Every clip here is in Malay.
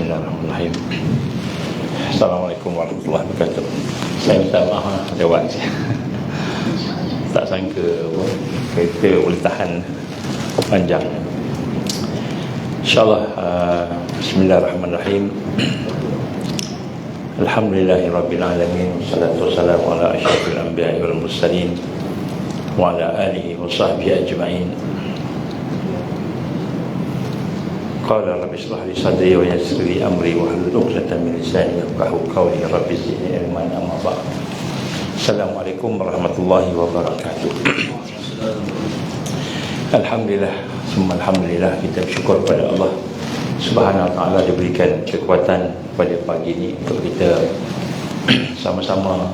Bismillahirrahmanirrahim. Assalamualaikum warahmatullahi wabarakatuh. Saya minta maaf lewat. Tak sangka kereta boleh tahan panjang. InsyaAllah. Bismillahirrahmanirrahim. Alhamdulillahirrabbilalamin. Wassalatu wassalamu ala asyrafil anbiya'i wal mursalin wa ala alihi wa sahbihi ajma'in. Qala rabbi shrah li sadri wa yassir li amri wahlul 'uqdatam min lisani yafqahu qawli. Rabbi zidni ilman, amma ba'd. Assalamualaikum warahmatullahi wabarakatuh. Alhamdulillah, summa alhamdulillah, kita bersyukur kepada Allah Subhanahu wa taala diberikan kekuatan pada pagi ini untuk kita sama-sama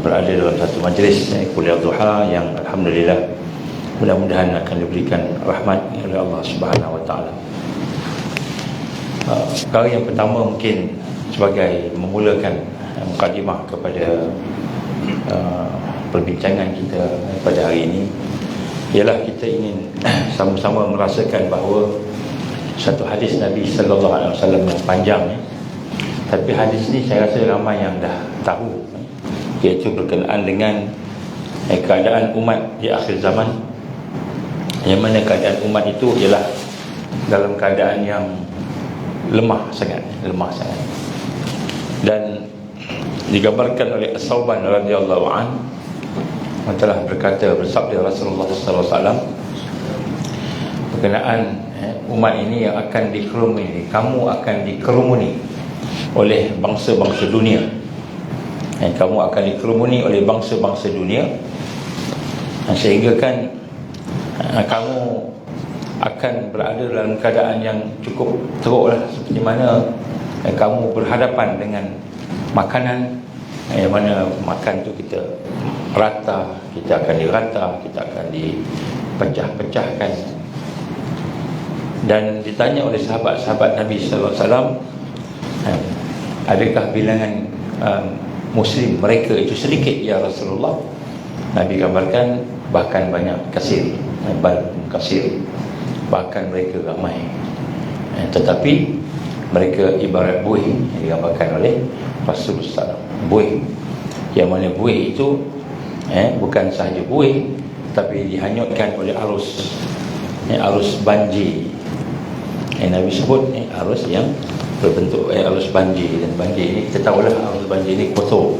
berada dalam satu majlis kuliah duha yang alhamdulillah mudah-mudahan akan diberikan rahmat oleh Allah Subhanahu wa taala. Perkara yang pertama mungkin sebagai memulakan mukadimah kepada perbincangan kita pada hari ini, ialah kita ingin sama-sama merasakan bahawa satu hadis Nabi sallallahu alaihi wasallam yang panjang, tapi hadis ni saya rasa ramai yang dah tahu, iaitu berkenaan dengan keadaan umat di akhir zaman, yang mana keadaan umat itu ialah dalam keadaan yang lemah sangat. Dan digambarkan oleh As-Sauban radhiyallahu an, telah berkata, bersabda Rasulullah sallallahu alaihi wasallam berkenaan umat ini yang akan dikerumuni, kamu akan dikerumuni oleh bangsa-bangsa dunia. Kamu akan dikerumuni oleh bangsa-bangsa dunia, sehingga kan kamu akan berada dalam keadaan yang cukup teruklah, seperti mana kamu berhadapan dengan makanan, yang mana makan tu kita rata, kita akan dirata, kita akan dipecah-pecahkan. Dan ditanya oleh sahabat-sahabat Nabi sallallahu alaihi wasallam, adakah bilangan muslim mereka itu sedikit ya Rasulullah? Nabi gambarkan bahkan banyak, kasir, bahkan mereka ramai, tetapi mereka ibarat buih yang digambarkan oleh Rasulullah SAW. Buih, yang mana buih itu bukan sahaja buih, tapi dihanyutkan oleh arus, arus banjir. Nabi sebut arus yang berbentuk arus banjir. Dan banjir ini kita tahulah, arus banjir ini kotor,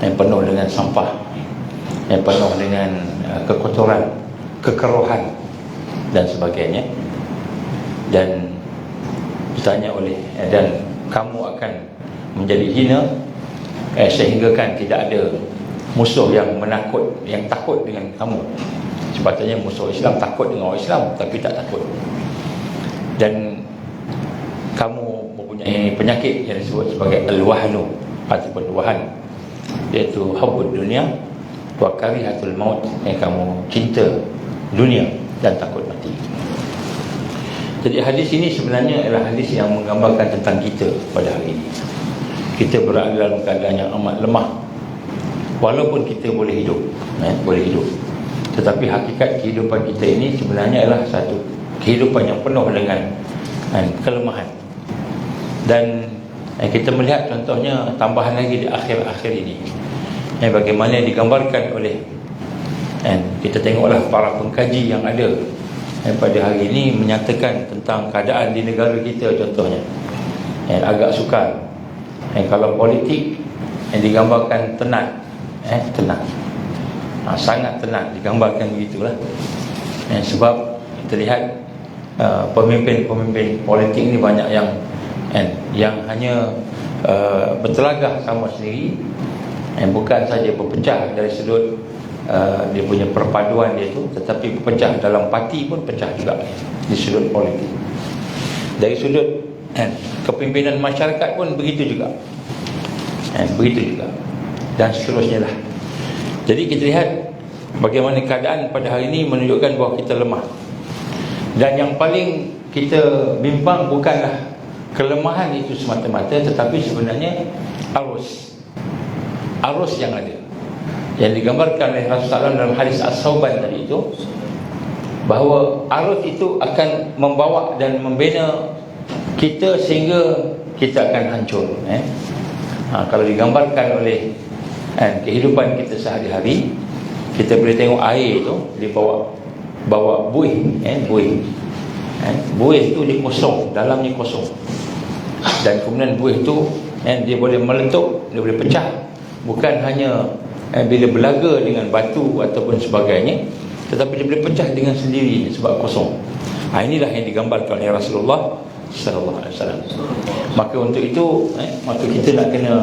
penuh dengan sampah, penuh dengan kekotoran, kekeruhan dan sebagainya. Dan ditanya oleh, dan kamu akan menjadi hina, sehingga kan tidak ada musuh yang takut dengan kamu. Sebabnya musuh Islam takut dengan orang Islam, tapi tak takut. Dan kamu mempunyai penyakit yang disebut sebagai al-wahnu ataupun wahan, iaitu hubbud dunia wa karihatul maut. Kamu cinta dunia dan takut mati. Jadi hadis ini sebenarnya adalah hadis yang menggambarkan tentang kita pada hari ini. Kita berada dalam keadaan yang amat lemah, walaupun kita boleh hidup, tetapi hakikat kehidupan kita ini sebenarnya adalah satu kehidupan yang penuh dengan kelemahan. Dan kita melihat contohnya tambahan lagi di akhir-akhir ini, bagaimana digambarkan oleh, kita tengoklah para pengkaji yang ada pada hari ini menyatakan tentang keadaan di negara kita. Contohnya agak sukar, kalau politik digambarkan tenang, sangat tenang digambarkan begitulah. Sebab kita lihat pemimpin politik ni banyak yang hanya bertelagah sama sendiri, bukan saja berpecah dari sudut dia punya perpaduan dia tu, tetapi berpecah dalam parti pun pecah juga di sudut politik. Dari sudut kepimpinan masyarakat pun begitu juga, dan seterusnya lah. Jadi kita lihat bagaimana keadaan pada hari ini menunjukkan bahawa kita lemah. Dan yang paling kita bimbang bukanlah kelemahan itu semata-mata, tetapi sebenarnya arus yang ada, yang digambarkan oleh Rasulullah dalam hadis As-Sauban tadi itu, bahawa arus itu akan membawa dan membina kita sehingga kita akan hancur. Kalau digambarkan oleh kehidupan kita sehari-hari, kita boleh tengok air tu dia bawa buih, buih tu dia kosong, dalamnya kosong, dan kemudian buih tu dia boleh meletup, dia boleh pecah, bukan hanya bila belaga dengan batu ataupun sebagainya, tetapi dia boleh pecah dengan sendiri sebab kosong. Inilah yang digambarkan oleh Rasulullah sallallahu alaihi wasallam. Maka untuk itu maka kita nak kena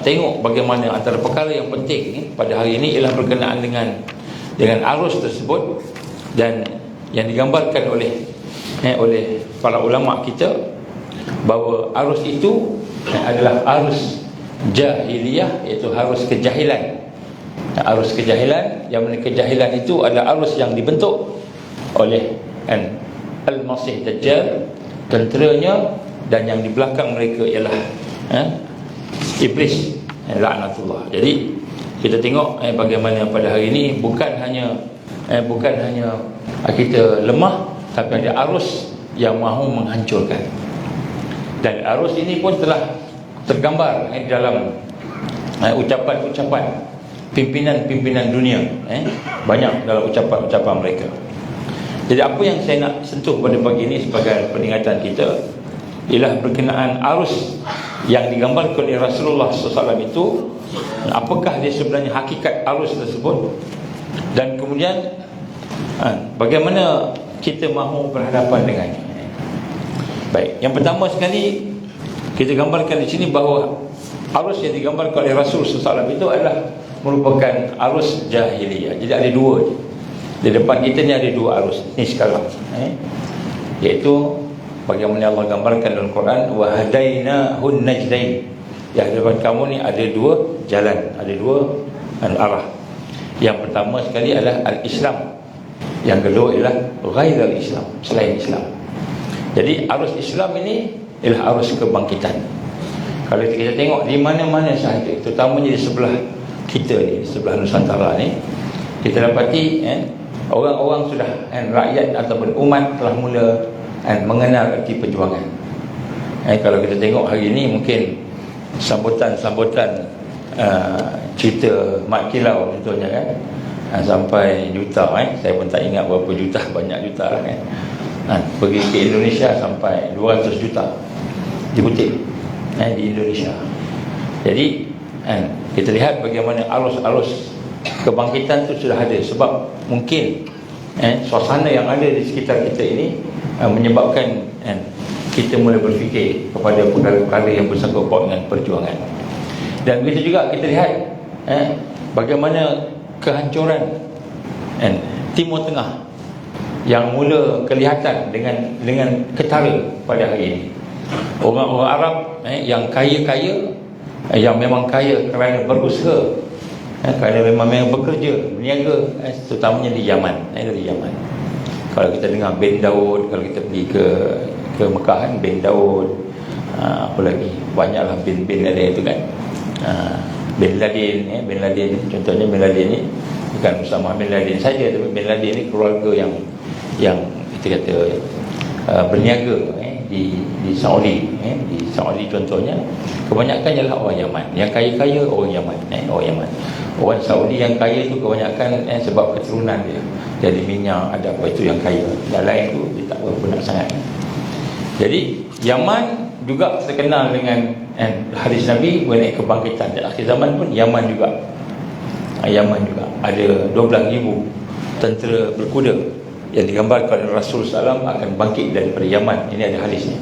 tengok bagaimana antara perkara yang penting pada hari ini ialah berkenaan dengan arus tersebut, dan yang digambarkan oleh para ulama kita bahawa arus itu adalah arus jahiliyah, iaitu arus kejahilan. Arus kejahilan, yang mana kejahilan itu adalah arus yang dibentuk oleh Al-Masih Dajjal, tenteranya, dan yang di belakang mereka ialah Iblis, laknatullah. Jadi kita tengok bagaimana pada hari ini bukan hanya kita lemah, tapi ada arus yang mahu menghancurkan. Dan arus ini pun telah tergambar dalam ucapan-ucapan pimpinan-pimpinan dunia, banyak dalam ucapan-ucapan mereka. Jadi apa yang saya nak sentuh pada pagi ini sebagai peringatan kita ialah berkenaan arus yang digambarkan oleh Rasulullah SAW itu, apakah dia sebenarnya hakikat arus tersebut, dan kemudian bagaimana kita mahu berhadapan dengannya. Baik, yang pertama sekali kita gambarkan di sini bahawa arus yang digambarkan oleh Rasul SAW itu adalah merupakan arus jahiliyah. Jadi ada dua je. Di depan kita ni ada dua arus ni sekarang, iaitu bagaimana Allah gambarkan dalam Quran, wa hadainahun najdain. Yang di depan kamu ni ada dua jalan, ada dua arah. Yang pertama sekali adalah al-Islam, yang kedua ialah ghairal Islam, selain Islam. Jadi arus Islam ini ialah arus kebangkitan. Kalau kita tengok di mana-mana sahaja, terutamanya di sebelah kita ni, di sebelah Nusantara ni, kita dapati orang-orang sudah rakyat ataupun umat telah mula mengenal erti perjuangan. Kalau kita tengok hari ini mungkin sambutan cerita Mat Kilau contohnya sampai juta, saya pun tak ingat berapa juta, banyak juta lah pergi ke Indonesia sampai 200 juta dikutip di Indonesia. Jadi kita lihat bagaimana arus-arus kebangkitan itu sudah ada, sebab mungkin suasana yang ada di sekitar kita ini menyebabkan kita mula berfikir kepada perkara-perkara yang bersangkut paut dengan perjuangan. Dan begitu juga kita lihat bagaimana kehancuran Timur Tengah yang mula kelihatan dengan ketara pada hari ini. Orang-orang Arab yang kaya-kaya, yang memang kaya kerana berusaha, kerana memang bekerja, berniaga, terutamanya di Yaman, dari Yaman. Kalau kita dengar bin Daud, kalau kita pergi ke Mekah bin Daud, apa lagi, banyaklah bin ada itu kan. Bin Laden, bin Laden contohnya, bin Laden ni bukan Osama bin Laden saja, tapi bin Laden ni keluarga yang kita kata berniaga di Saudi. Di Saudi contohnya kebanyakan ialah orang Yaman, yang kaya-kaya orang Yaman, orang Yaman. Orang Saudi yang kaya itu kebanyakan sebab keturunan dia, jadi minyak ada apa itu yang kaya, yang lain tu dia tak berapa nak sangat. Jadi Yaman juga terkenal dengan hadis Nabi mengenai kebangkitan. Dan akhir zaman pun Yaman juga ada 12,000 tentera berkuda yang digambarkan oleh Rasul SAW akan bangkit daripada Yaman. Ini ada hadisnya.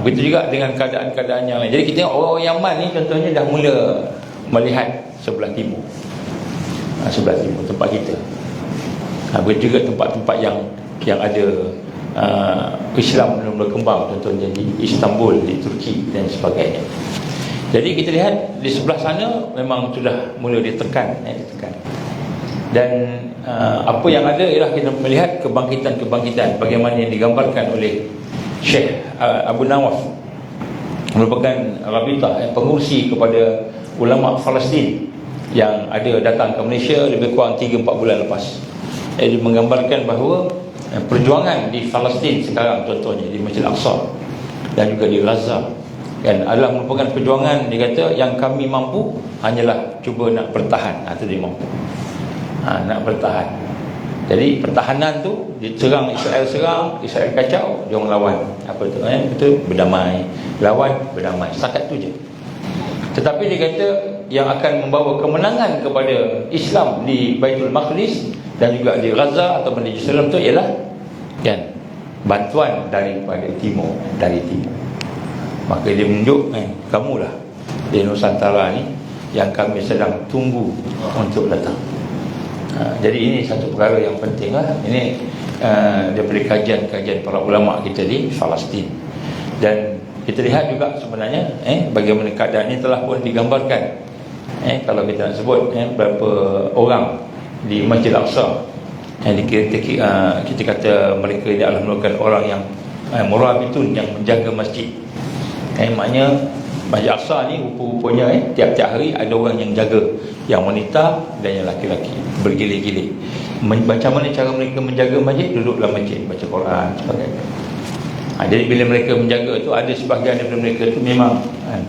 Begitu juga dengan keadaan-keadaan yang lain. Jadi kita tengok orang Yaman ni contohnya dah mula melihat sebelah timur, sebelah timur tempat kita. Begitu juga tempat-tempat yang ada Islam belum berkembang, contohnya di Istanbul, di Turki dan sebagainya. Jadi kita lihat di sebelah sana memang sudah mula ditekan. Dan apa yang ada ialah kita melihat kebangkitan-kebangkitan bagaimana yang digambarkan oleh Syekh Abu Nawaf, merupakan rabitah, pengurusi kepada ulama Palestin yang ada datang ke Malaysia lebih kurang 3-4 bulan lepas. Dia menggambarkan bahawa perjuangan di Palestin sekarang, contohnya di Masjid Al-Aqsa dan juga di Gaza, kan, adalah merupakan perjuangan, dia kata, yang kami mampu hanyalah cuba nak bertahan. Itu dia mampu, nak bertahan. Jadi pertahanan tu, diserang Israel kacau, dia orang lawan. Apa tu? Betul, berdamai. Lawan, berdamai. Setakat tu je. Tetapi dia kata yang akan membawa kemenangan kepada Islam di Baitul Maqdis dan juga di Gaza ataupun di Jerusalem tu ialah, kan, bantuan daripada timur, dari timur. Maka dia menunjuk, kamulah di Nusantara ni yang kami sedang tunggu untuk datang. Jadi ini satu perkara yang penting lah. Ini daripada kajian-kajian para ulama kita di Palestin. Dan kita lihat juga sebenarnya bagaimana keadaan ini telah pun digambarkan. Kalau kita nak sebut berapa orang di Masjid Al-Aqsa, kita kata mereka ini adalah merupakan orang yang murabitun, yang menjaga masjid. Maknanya Masjid Al-Aqsa ni rupa-rupanya tiap-tiap hari ada orang yang jaga, yang wanita dan yang laki-laki, bergilir-gilir. Macam mana cara mereka menjaga masjid? Duduk dalam masjid, baca Quran, sebagainya. Jadi bila mereka menjaga tu, ada sebahagian daripada mereka tu memang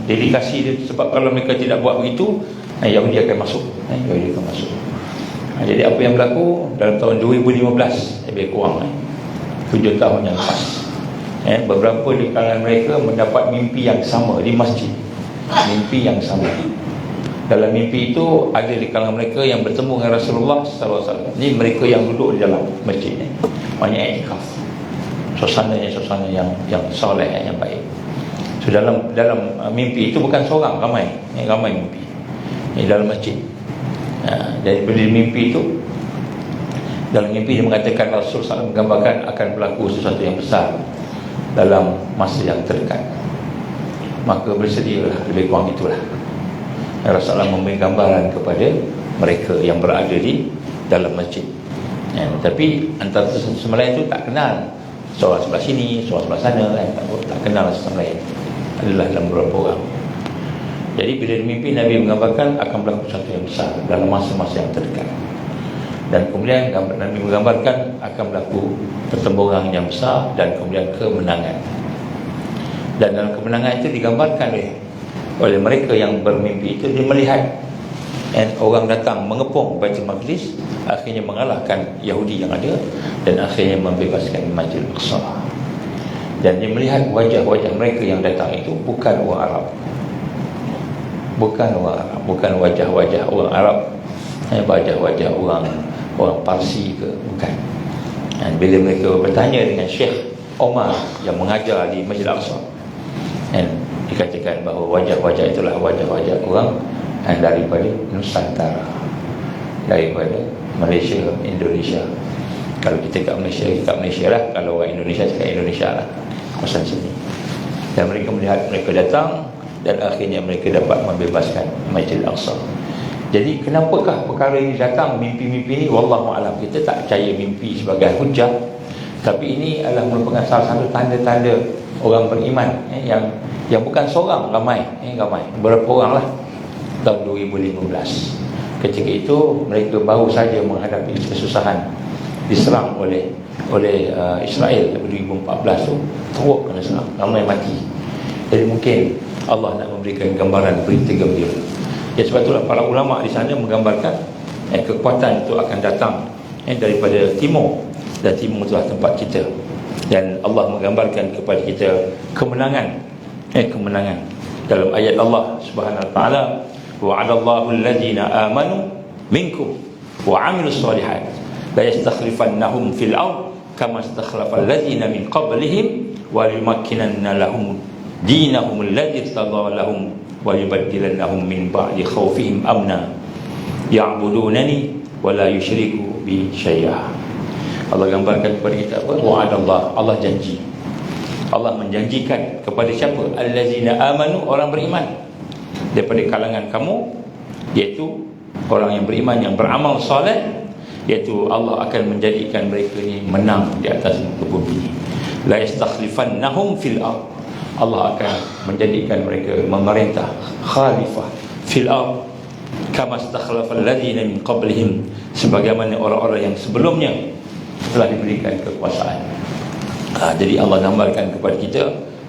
dedikasi dia. Sebab kalau mereka tidak buat begitu, Yahudi akan masuk. Yahudi akan masuk. Jadi apa yang berlaku dalam tahun 2015, lebih kurang 7 tahun yang lepas, beberapa di kalangan mereka mendapat mimpi yang sama di masjid. Mimpi yang sama. Dalam mimpi itu ada di kalangan mereka yang bertemu dengan Rasulullah SAW. Ini mereka yang duduk di dalam masjid ni, banyak iktikaf. Suasananya suasana yang soleh, yang baik. So dalam mimpi itu bukan seorang, ramai mimpi dalam masjid. Daripada mimpi itu, dalam mimpi dia mengatakan, Rasulullah SAW menggambarkan akan berlaku sesuatu yang besar dalam masa yang terdekat. Maka bersedialah, lebih kurang itulah. Rasulullah memberi gambaran kepada mereka yang berada di dalam masjid. Tapi antara sama lain itu tak kenal, seorang sebelah sini, seorang sebelah sana, tak kenal sama lain. Adalah dalam beberapa orang. Jadi bila mimpi, Nabi menggambarkan akan berlaku sesuatu yang besar dalam masa-masa yang terdekat. Dan kemudian Nabi menggambarkan akan berlaku pertempuran yang besar dan kemudian kemenangan. Dan dalam kemenangan itu digambarkan oleh mereka yang bermimpi itu, dia melihat orang datang mengepung Baitul Maqdis, akhirnya mengalahkan Yahudi yang ada dan akhirnya membebaskan Masjid Al-Aqsa. Dan dia melihat wajah-wajah mereka yang datang itu bukan orang Arab, bukan wajah-wajah orang Arab, wajah-wajah orang Parsi ke, bukan. Dan bila mereka bertanya dengan Syekh Omar yang mengajar di Masjid Al-Aqsa, dikatakan bahawa wajah-wajah itulah wajah-wajah orang daripada Nusantara, daripada Malaysia, Indonesia. Kalau kita kat Malaysia lah. Kalau orang Indonesia kat Indonesia lah, kawasan sini. Dan mereka melihat mereka datang dan akhirnya mereka dapat membebaskan Masjid Al-Aqsa. Jadi kenapakah perkara ini datang, mimpi-mimpi ini? Wallahu a'lam. Kita tak percaya mimpi sebagai hujah, tapi ini adalah merupakan salah satu tanda-tanda orang beriman yang bukan seorang, ramai. Berapa orang lah tahun 2015. Ketika itu mereka baru saja menghadapi kesusahan, diserang oleh Israel. 2014 tu teruk kena serang, ramai mati. Jadi mungkin Allah nak memberikan gambaran berita gembira. Sebab itulah para ulama di sana menggambarkan kekuatan itu akan datang daripada timur, dan timur itulah tempat kita. Dan Allah menggambarkan kepada kita kemenangan dalam ayat Allah Subhanahu wa taala, wa'adallahu alladhina amanu minkum wa 'amilus solihat la yastakhlifannahum fil ard kama istakhlafal ladzina min qablihim wa yumakkinanna lahum dinahum alladzi irtada lahum wa yubaddilannahum min ba'di khawfihim amna ya'budunani wa la yusyriku bi syai'a. Allah gambarkan kepada kita apa? Wa'adallah, Allah janji. Allah menjanjikan kepada siapa? Allazina amanu, orang beriman daripada kalangan kamu, iaitu orang yang beriman, yang beramal soleh, iaitu Allah akan menjadikan mereka ni menang di atas muka bumi. La yastakhlifannahum fil ard, Allah akan menjadikan mereka memerintah, khalifah fil ard, kama istakhlafal ladzina min qablihim, sebagaimana orang-orang yang sebelumnya telah diberikan kekuasaan. Jadi Allah gambarkan kepada kita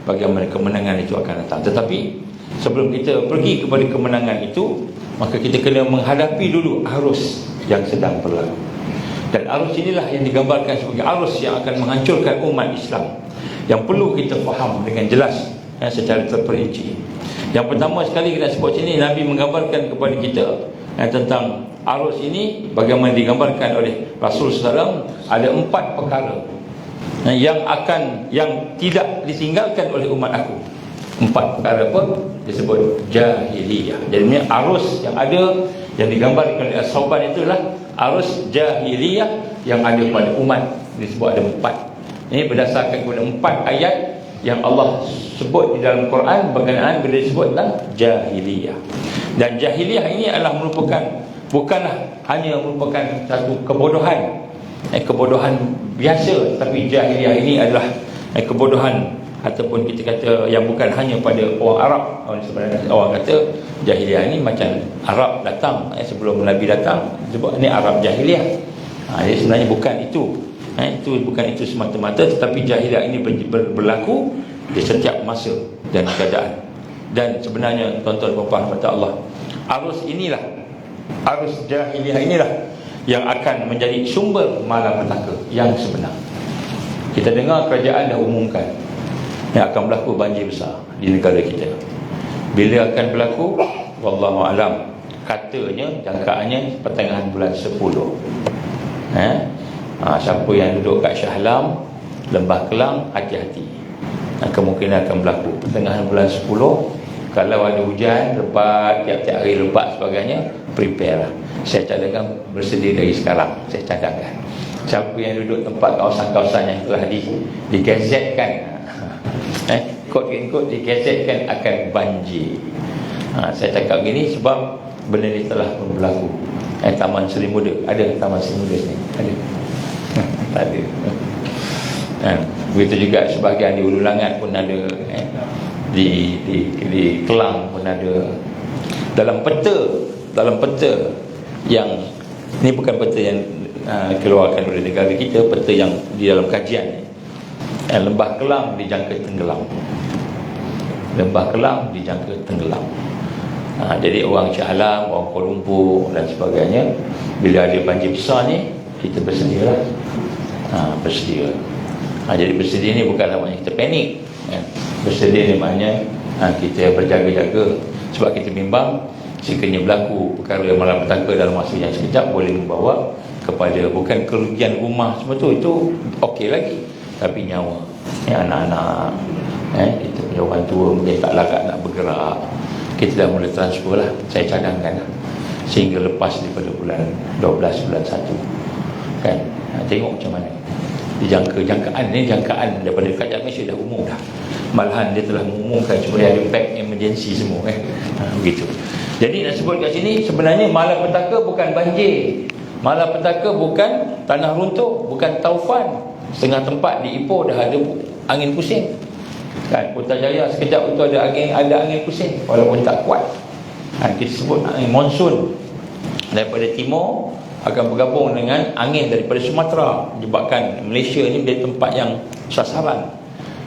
bagaimana kemenangan itu akan datang. Tetapi sebelum kita pergi kepada kemenangan itu, maka kita kena menghadapi dulu arus yang sedang berlaku. Dan arus inilah yang digambarkan sebagai arus yang akan menghancurkan umat Islam, yang perlu kita faham dengan jelas secara terperinci. Yang pertama sekali kita sebut sini, Nabi menggambarkan kepada kita tentang arus ini bagaimana digambarkan oleh Rasul SAW. Ada 4 perkara yang tidak ditinggalkan oleh umat aku. 4 perkara apa? Disebut jahiliyah. Jadi ini arus yang ada, yang digambarkan oleh As-Sauban itulah arus jahiliyah yang ada pada umat. Disebut ada 4. Ini berdasarkan kepada 4 ayat yang Allah sebut di dalam Quran berkenaan bila disebut tentang jahiliyah. Dan jahiliyah ini adalah bukanlah hanya merupakan satu kebodohan, kebodohan biasa, tapi jahiliyah ini adalah kebodohan ataupun kita kata yang bukan hanya pada orang Arab. Orang kata jahiliyah ini macam Arab datang sebelum Nabi datang, sebab ini Arab jahiliyah. Jadi sebenarnya bukan itu. Itu bukan itu semata-mata, tetapi jahiliyah ini berlaku di setiap masa dan keadaan. Dan sebenarnya tuan-tuan dan puan-puan kata Allah, arus jahiliyah inilah yang akan menjadi sumber malapetaka yang sebenar. Kita dengar kerajaan dah umumkan yang akan berlaku banjir besar di negara kita. Bila akan berlaku, wallahu alam, katanya jangkaannya pertengahan bulan 10. Siapa yang duduk kat Shah Alam, Lembah Kelang, hati-hati. Kemungkinan akan berlaku pertengahan bulan 10. Kalau ada hujan lebat, tiap-tiap hari lebat sebagainya, prepare lah. Saya cadangkan bersedia dari sekarang. Saya cadangkan siapa yang duduk tempat kawasan-kawasan yang telah digazetkan, kod digazetkan akan banjir. Saya cakap gini sebab benda ni telah berlaku. Taman Seri Muda, ada Taman Seri Muda ni? Ada? Tak ada. Begitu juga sebahagian di Hulu Langat pun ada, di Kelang pun ada. Dalam peta yang ni bukan peta yang keluarkan oleh negara kita, peta yang di dalam kajian ni, Lembah Kelang dijangka tenggelam. Lembah Kelang dijangka tenggelam. Jadi orang Shah Alam, orang Kuala Lumpur dan sebagainya, bila ada banjir besar ni, kita bersedialah. Bersedia. Jadi bersedia ni bukanlah maknanya kita panik. Bersedia ni maknanya kita berjaga-jaga, sebab kita bimbang sekiranya berlaku perkara yang malapetaka dalam masa yang sekejap boleh membawa kepada bukan kerugian rumah semua tu, itu okey lagi, tapi nyawa anak-anak, kita punya orang tua mungkin tak larat nak bergerak, kita dah mula transfer lah. Saya cadangkan lah sehingga lepas daripada bulan 12, bulan 1 kan. Tengok macam mana jangkaan ni, jangkaan daripada Kerajaan Malaysia dah umum dah. Malahan dia telah mengumumkan supaya ada pack emergency semua begitu. Jadi nak sebut kat sini, sebenarnya malapetaka bukan banjir, malapetaka bukan tanah runtuh, bukan taufan. Setengah tempat di Ipoh dah ada angin pusing kan. Putrajaya sekejap itu ada angin pusing walaupun tak kuat. Kita sebut angin monsun daripada timur akan bergabung dengan angin daripada Sumatera, menyebabkan Malaysia ni menjadi tempat yang sasaran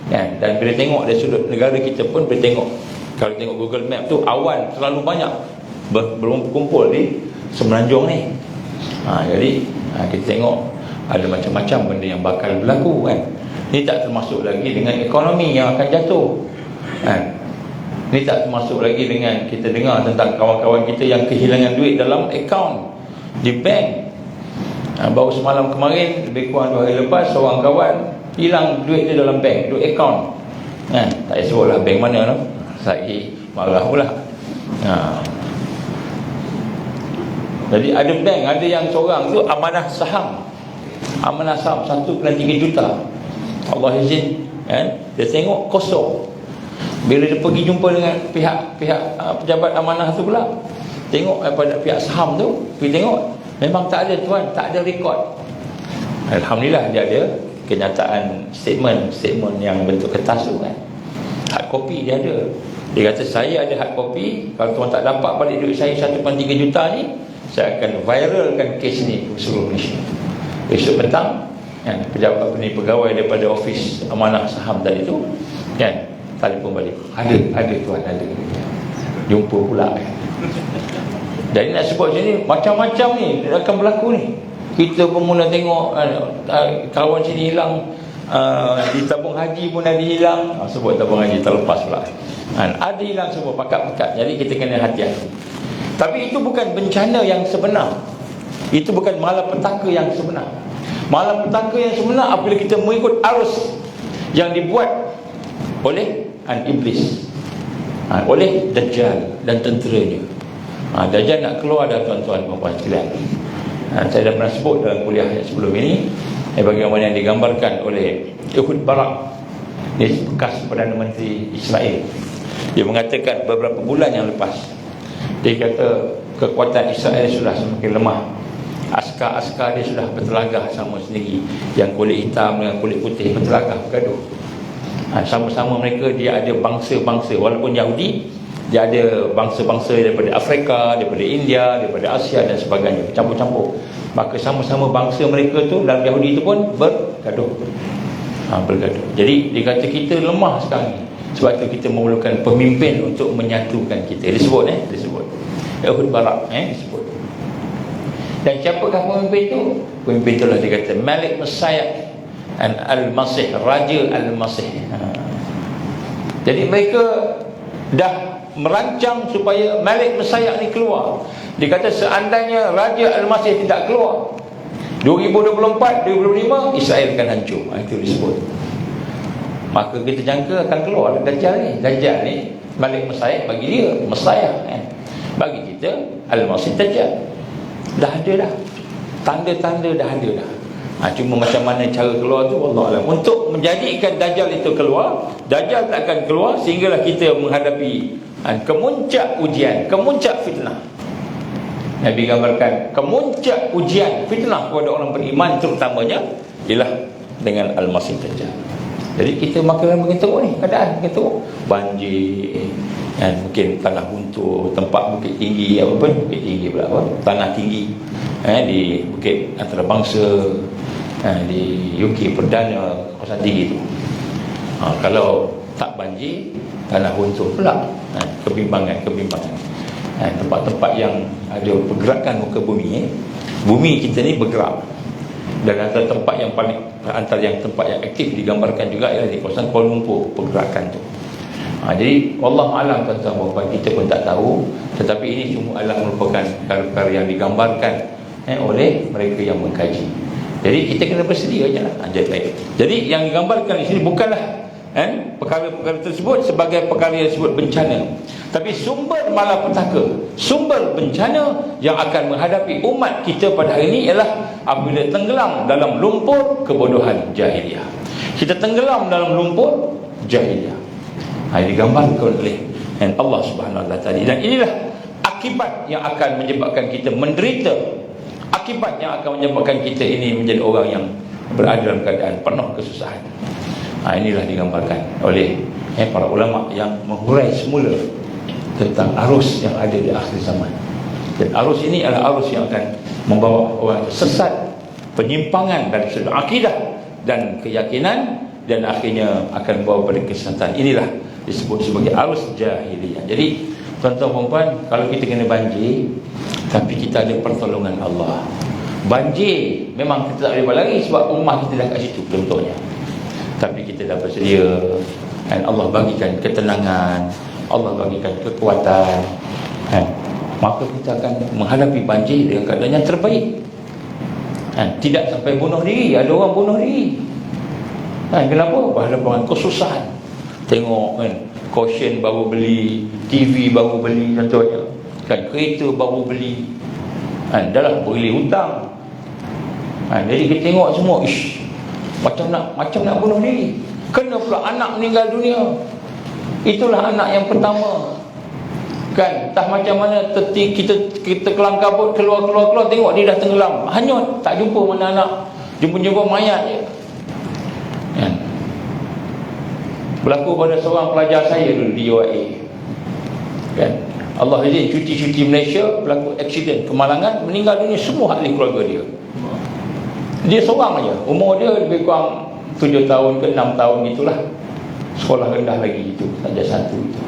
kan. Dan bila tengok dari sudut negara kita pun, bila tengok, kalau tengok Google Map tu, awan terlalu banyak berkumpul di Semenanjung ni. Jadi kita tengok ada macam-macam benda yang bakal berlaku kan. Ini tak termasuk lagi dengan ekonomi yang akan jatuh kan. Ini tak termasuk lagi dengan kita dengar tentang kawan-kawan kita yang kehilangan duit dalam akaun di bank. Baru semalam kemarin, lebih kurang 2 hari lepas, seorang kawan hilang duit dia dalam bank, duit akaun kan. Tak payah sebutlah bank mana tu. Saya marah pula. Jadi ada bank, ada yang seorang tu amanah saham 1.3 juta. Allah izin kan, dia tengok kosong. Bila dia pergi jumpa dengan pihak pejabat amanah tu pula, tengok pada pihak saham tu, pergi tengok, memang tak ada tuan, tak ada rekod. Alhamdulillah dia ada kenyataan statement yang bentuk kertas tu kan. Hard copy dia ada. Dia kata saya ada hard copy, kalau tuan tak dapat balik duit saya 1.3 juta ni, saya akan viralkan kes ni ke seluruh Malaysia. Besok petang kan, pejabat ni, pegawai daripada ofis amanah saham tadi tu, kan, telefon balik, ada tuan, ada, jumpa pula, kan. Jadi nak sebut macam ni, macam-macam ni akan berlaku ni. Kita pun mula tengok kawan sini hilang, di tabung haji pun ada hilang, sebut tabung haji terlepas pula, ada hilang semua pakat-pakat. Jadi kita kena hati-hati. Tapi itu bukan bencana yang sebenar, itu bukan malapetaka yang sebenar. Malapetaka yang sebenar apabila kita mengikut arus yang dibuat oleh iblis, oleh Dajjal dan tenteranya. Dajjal nak keluar dah, tuan-tuan puan-puan sekalian. Saya dah pernah sebut dalam kuliah yang sebelum ini, bagaimana yang digambarkan oleh Ehud Barak, dia bekas Perdana Menteri Israel. Dia mengatakan beberapa bulan yang lepas, dia kata kekuatan Israel sudah semakin lemah. Askar-askar dia sudah bertelagah sama sendiri. Yang kulit hitam dengan kulit putih bertelagah, bergaduh. Sama-sama mereka, dia ada bangsa-bangsa. Walaupun Yahudi, dia ada bangsa-bangsa daripada Afrika, daripada India, daripada Asia dan sebagainya, campur-campur. Maka sama-sama bangsa mereka tu dalam Yahudi itu pun bergaduh. Bergaduh. Jadi dia kata kita lemah sekarang ni. Sebab tu kita memerlukan pemimpin untuk menyatukan kita. Dia sebut Ehud Barak, disebut. Dan siapakah pemimpin itu? Pemimpin itulah dia kata Malik Messiah and Al-Masih, Raja Al-Masih. Jadi mereka dah merancang supaya Malik Messiah ni keluar. Dia kata seandainya Raja Al-Masih tidak keluar, 2024, 2025 Israel akan hancur. Itu disebut. Maka kita jangka akan keluar Dajjal ni Malik Messiah bagi dia Messiah, bagi kita Al-Masih Dajjal. Dah ada dah, tanda-tanda dah ada dah. Cuma macam mana cara keluar tu wallahu alam. Untuk menjadikan Dajjal itu keluar, Dajjal tak akan keluar sehinggalah kita menghadapi kemuncak ujian, kemuncak fitnah. Nabi gambarkan kemuncak ujian fitnah kepada orang beriman terutamanya ialah dengan Al-Masih Dajjal. Jadi kita makin teruk ni, keadaan makin teruk. Banjir, mungkin tanah runtuh, tempat bukit tinggi, bukit tinggi pula, tanah tinggi, di bukit antarabangsa, di UK Perdana, kawasan tinggi tu. Kalau tak banjir, tanah runtuh pula, kebimbangan. Tempat-tempat yang ada pergerakan muka bumi, bumi kita ni bergerak. Dan antara tempat yang tempat yang aktif digambarkan juga ialah di kawasan Kuala Lumpur, pergerakan tu. Jadi Allah alam, tuan-tuan, kita pun tak tahu, tetapi ini semua adalah merupakan perkara yang digambarkan oleh mereka yang mengkaji. Jadi kita kena bersedia je lah. Jadi yang digambarkan di sini bukanlah perkara-perkara tersebut sebagai perkara yang disebut bencana, tapi sumber malapetaka, sumber bencana yang akan menghadapi umat kita pada hari ini ialah apabila tenggelam dalam lumpur kebodohan jahiliah. Kita tenggelam dalam lumpur jahiliah. Digambarkan oleh Allah Subhanahu Wa Taala tadi. Dan inilah akibat yang akan menyebabkan kita menderita, akibat yang akan menyebabkan kita ini menjadi orang yang berada dalam keadaan penuh kesusahan. Inilah digambarkan oleh para ulama yang menghurai semula tentang arus yang ada di akhir zaman. Dan arus ini adalah arus yang akan membawa orang sesat, penyimpangan dari sudut akidah dan keyakinan, dan akhirnya akan membawa pada kesesatan. Inilah disebut sebagai arus jahiliyah. Jadi tuan-tuan puan, kalau kita kena banjir, tapi kita ada pertolongan Allah. Banjir memang kita tak boleh berlari sebab rumah kita dah kat situ contohnya, tapi kita dah bersedia, dan Allah bagikan ketenangan, Allah bagikan kekuatan, maka kita akan menghadapi banjir dengan keadaan yang terbaik. Tidak sampai bunuh diri. Ada orang bunuh diri. Kenapa? Berhadapan kesusahan. Tengok caution baru beli, TV baru beli contohnya, kereta baru beli, dah lah beli hutang. Jadi kita tengok semua, macam nak bunuh diri. Kena pula anak meninggal dunia. Itulah anak yang pertama. Entah macam mana kita kelang kabut, keluar tengok dia dah tenggelam, hanyut, tak jumpa mana anak, jumpa mayat je. Berlaku pada seorang pelajar saya dulu di UAE. Allah izin cuti Malaysia, berlaku aksiden, kemalangan, meninggal dunia semua ahli keluarga dia. Dia seorang aja. Umur dia lebih kurang 7 tahun ke 6 tahun gitulah. Sekolah rendah lagi itu, saja satu itu.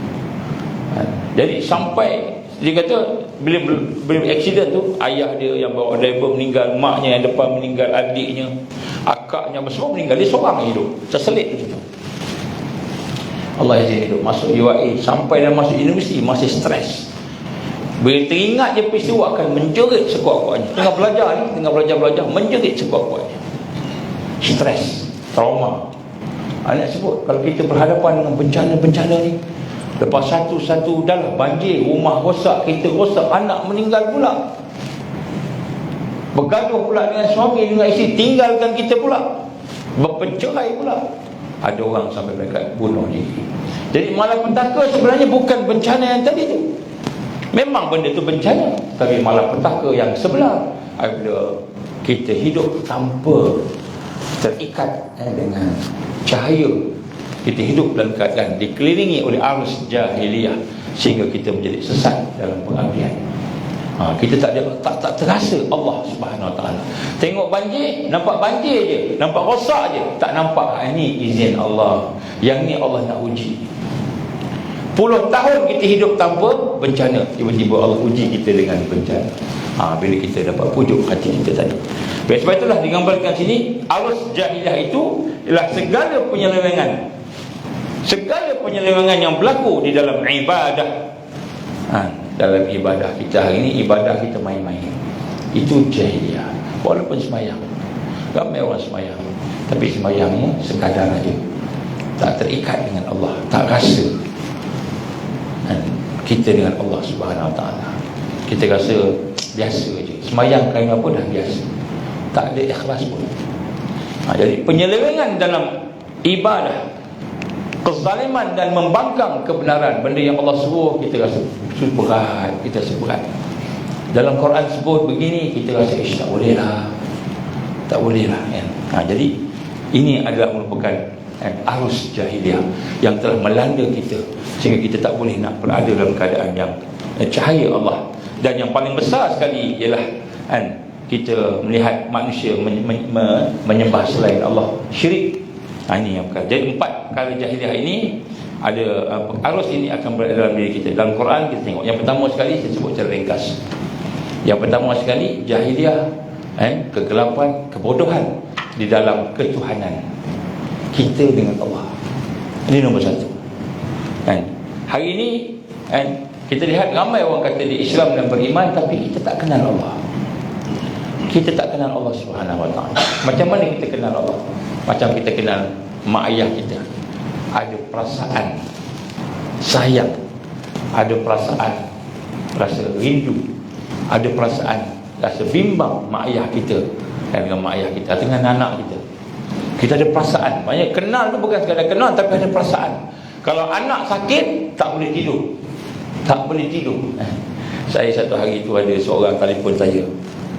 Jadi sampai dia kata bila accident tu, ayah dia yang bawa driver meninggal, maknya yang depan meninggal, adiknya, akaknya semua meninggal. Dia seorang hidup, terselit begitu. Allah izin hidup, masuk UAE, sampai dah masuk universiti masih stres. Bila teringat je peristiwa akan menjerit sekuat-kuatnya. Tengah belajar menjerit sekuat-kuatnya. Stres, trauma. Anak sebut, kalau kita berhadapan dengan bencana-bencana ni, lepas satu-satu dah lah banjir, rumah rosak, kita rosak, anak meninggal pula, bergaduh pula dengan suami, dengan isteri, tinggalkan kita pula, berpencerai pula. Ada orang sampai mereka bunuh diri. Jadi malapetaka sebenarnya bukan bencana yang tadi tu. Memang benda tu bencana, tapi malapetaka yang sebelah apabila kita hidup tanpa terikat dengan cahaya. Kita hidup dalam keadaan dikelilingi oleh arus jahiliyah, sehingga kita menjadi sesat dalam pengabdian. Kita tak terasa Allah Subhanahu Wa Taala. Tengok banjir, nampak banjir je, nampak rosak je, tak nampak ini izin Allah. Yang ni Allah nak uji. Puluh tahun kita hidup tanpa bencana, tiba-tiba Allah uji kita dengan bencana. Bila kita dapat pujuk hati kita tadi. Sebab itulah digambarkan sini, arus jahiliyah itu ialah segala penyelewengan yang berlaku di dalam ibadah. Dalam ibadah kita hari ini, ibadah kita main-main. Itu jahiliyah. Walaupun semayang, ramai orang semayang, tapi semayangnya sekadar aja, tak terikat dengan Allah, tak rasa kita dengan Allah Subhanahu Wa Taala. Kita rasa biasa je, semayang kain apa dah biasa, tak ada ikhlas pun. Jadi penyelewengan dalam ibadah, kezaliman dan membangkang kebenaran, benda yang Allah suruh kita rasa berat, kita rasa berat. Dalam Quran sebut begini, kita rasa tak boleh lah, tak boleh lah kan? Jadi ini adalah merupakan arus jahiliah yang telah melanda kita, sehingga kita tak boleh nak berada dalam keadaan yang cahaya Allah. Dan yang paling besar sekali ialah kita melihat manusia menyembah selain Allah, syirik. Ini yang perkara. Jadi 4 perkara jahiliah ini ada, arus ini akan berada dalam diri kita. Dalam Quran kita tengok, yang pertama sekali saya sebut secara ringkas. Yang pertama sekali, jahiliah, kegelapan, kebodohan di dalam ketuhanan kita dengan Allah. Ini nombor 1. Hari ini kita lihat ramai orang kata dia Islam dan beriman, tapi kita tak kenal Allah. Kita tak kenal Allah Subhanahu Wa Taala. Macam mana kita kenal Allah? Macam kita kenal mak ayah kita. Ada perasaan sayang, ada perasaan rasa rindu, ada perasaan rasa bimbang mak ayah kita dengan mak ayah kita, dengan anak kita. Kita ada perasaan. Maknanya kenal tu bukan sekadar kenal, tapi ada perasaan. Kalau anak sakit, tak boleh tidur, tak boleh tidur. Saya satu hari tu ada seorang telefon saya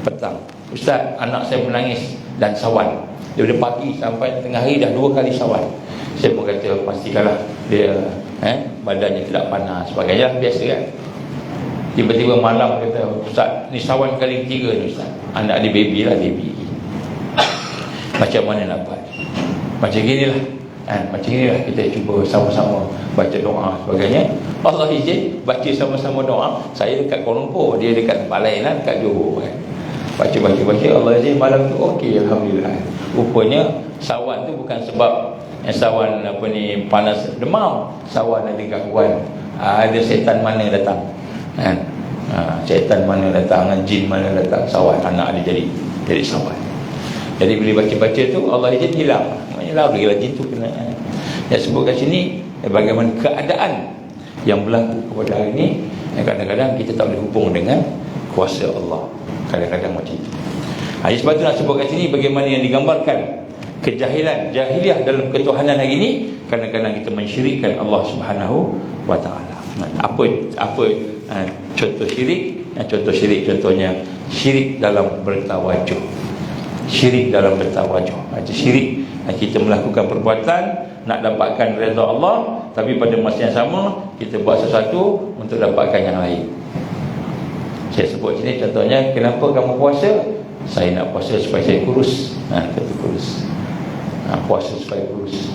petang, Ustaz, anak saya menangis dan sawan. Daripada pagi sampai tengah hari dah 2 kali sawan. Saya pun kata pastikanlah dia badannya tidak panas sebagainya, biasa kan. Tiba-tiba malam kata, Ustaz, ni sawan kali ketiga ni Ustaz. Anak dia baby lah, baby. Macam mana nak buat? Macam ginilah. Macam inilah kita cuba sama-sama baca doa sebagainya. Allah izin baca sama-sama doa. Saya dekat Kuala Lumpur, dia dekat tempat lain lah, dekat Johor kan. Baca Allah izin malam tu okey, alhamdulillah. Rupanya sawan tu bukan sebab sawan panas demam. Sawan ada gangguan, ada setan mana datang setan mana datang, jin mana datang, sawan anak dia jadi sawan. Jadi bila baca-baca tu Allah izin hilang. Maknanya lah jin tu kena. Yang sebut kat sini bagaimana keadaan yang berlaku kepada hari ini. Kadang-kadang kita tak boleh hubung dengan kuasa Allah. Kadang-kadang macam itu. Sebab tu nak sebut kat sini bagaimana yang digambarkan kejahilan, jahiliah dalam ketuhanan hari ini. Kadang-kadang kita mensyirikkan Allah Subhanahu Wa Taala. Apa contoh syirik? Contoh syirik, contohnya syirik dalam bertawajuh. Syirik dalam bertawajuh. Syirik, kita melakukan perbuatan nak dapatkan redha Allah, tapi pada masa yang sama kita buat sesuatu untuk dapatkan yang lain. Saya sebut sini contohnya, kenapa kamu puasa? saya nak puasa supaya saya kurus. Kata kurus. Puasa supaya kurus.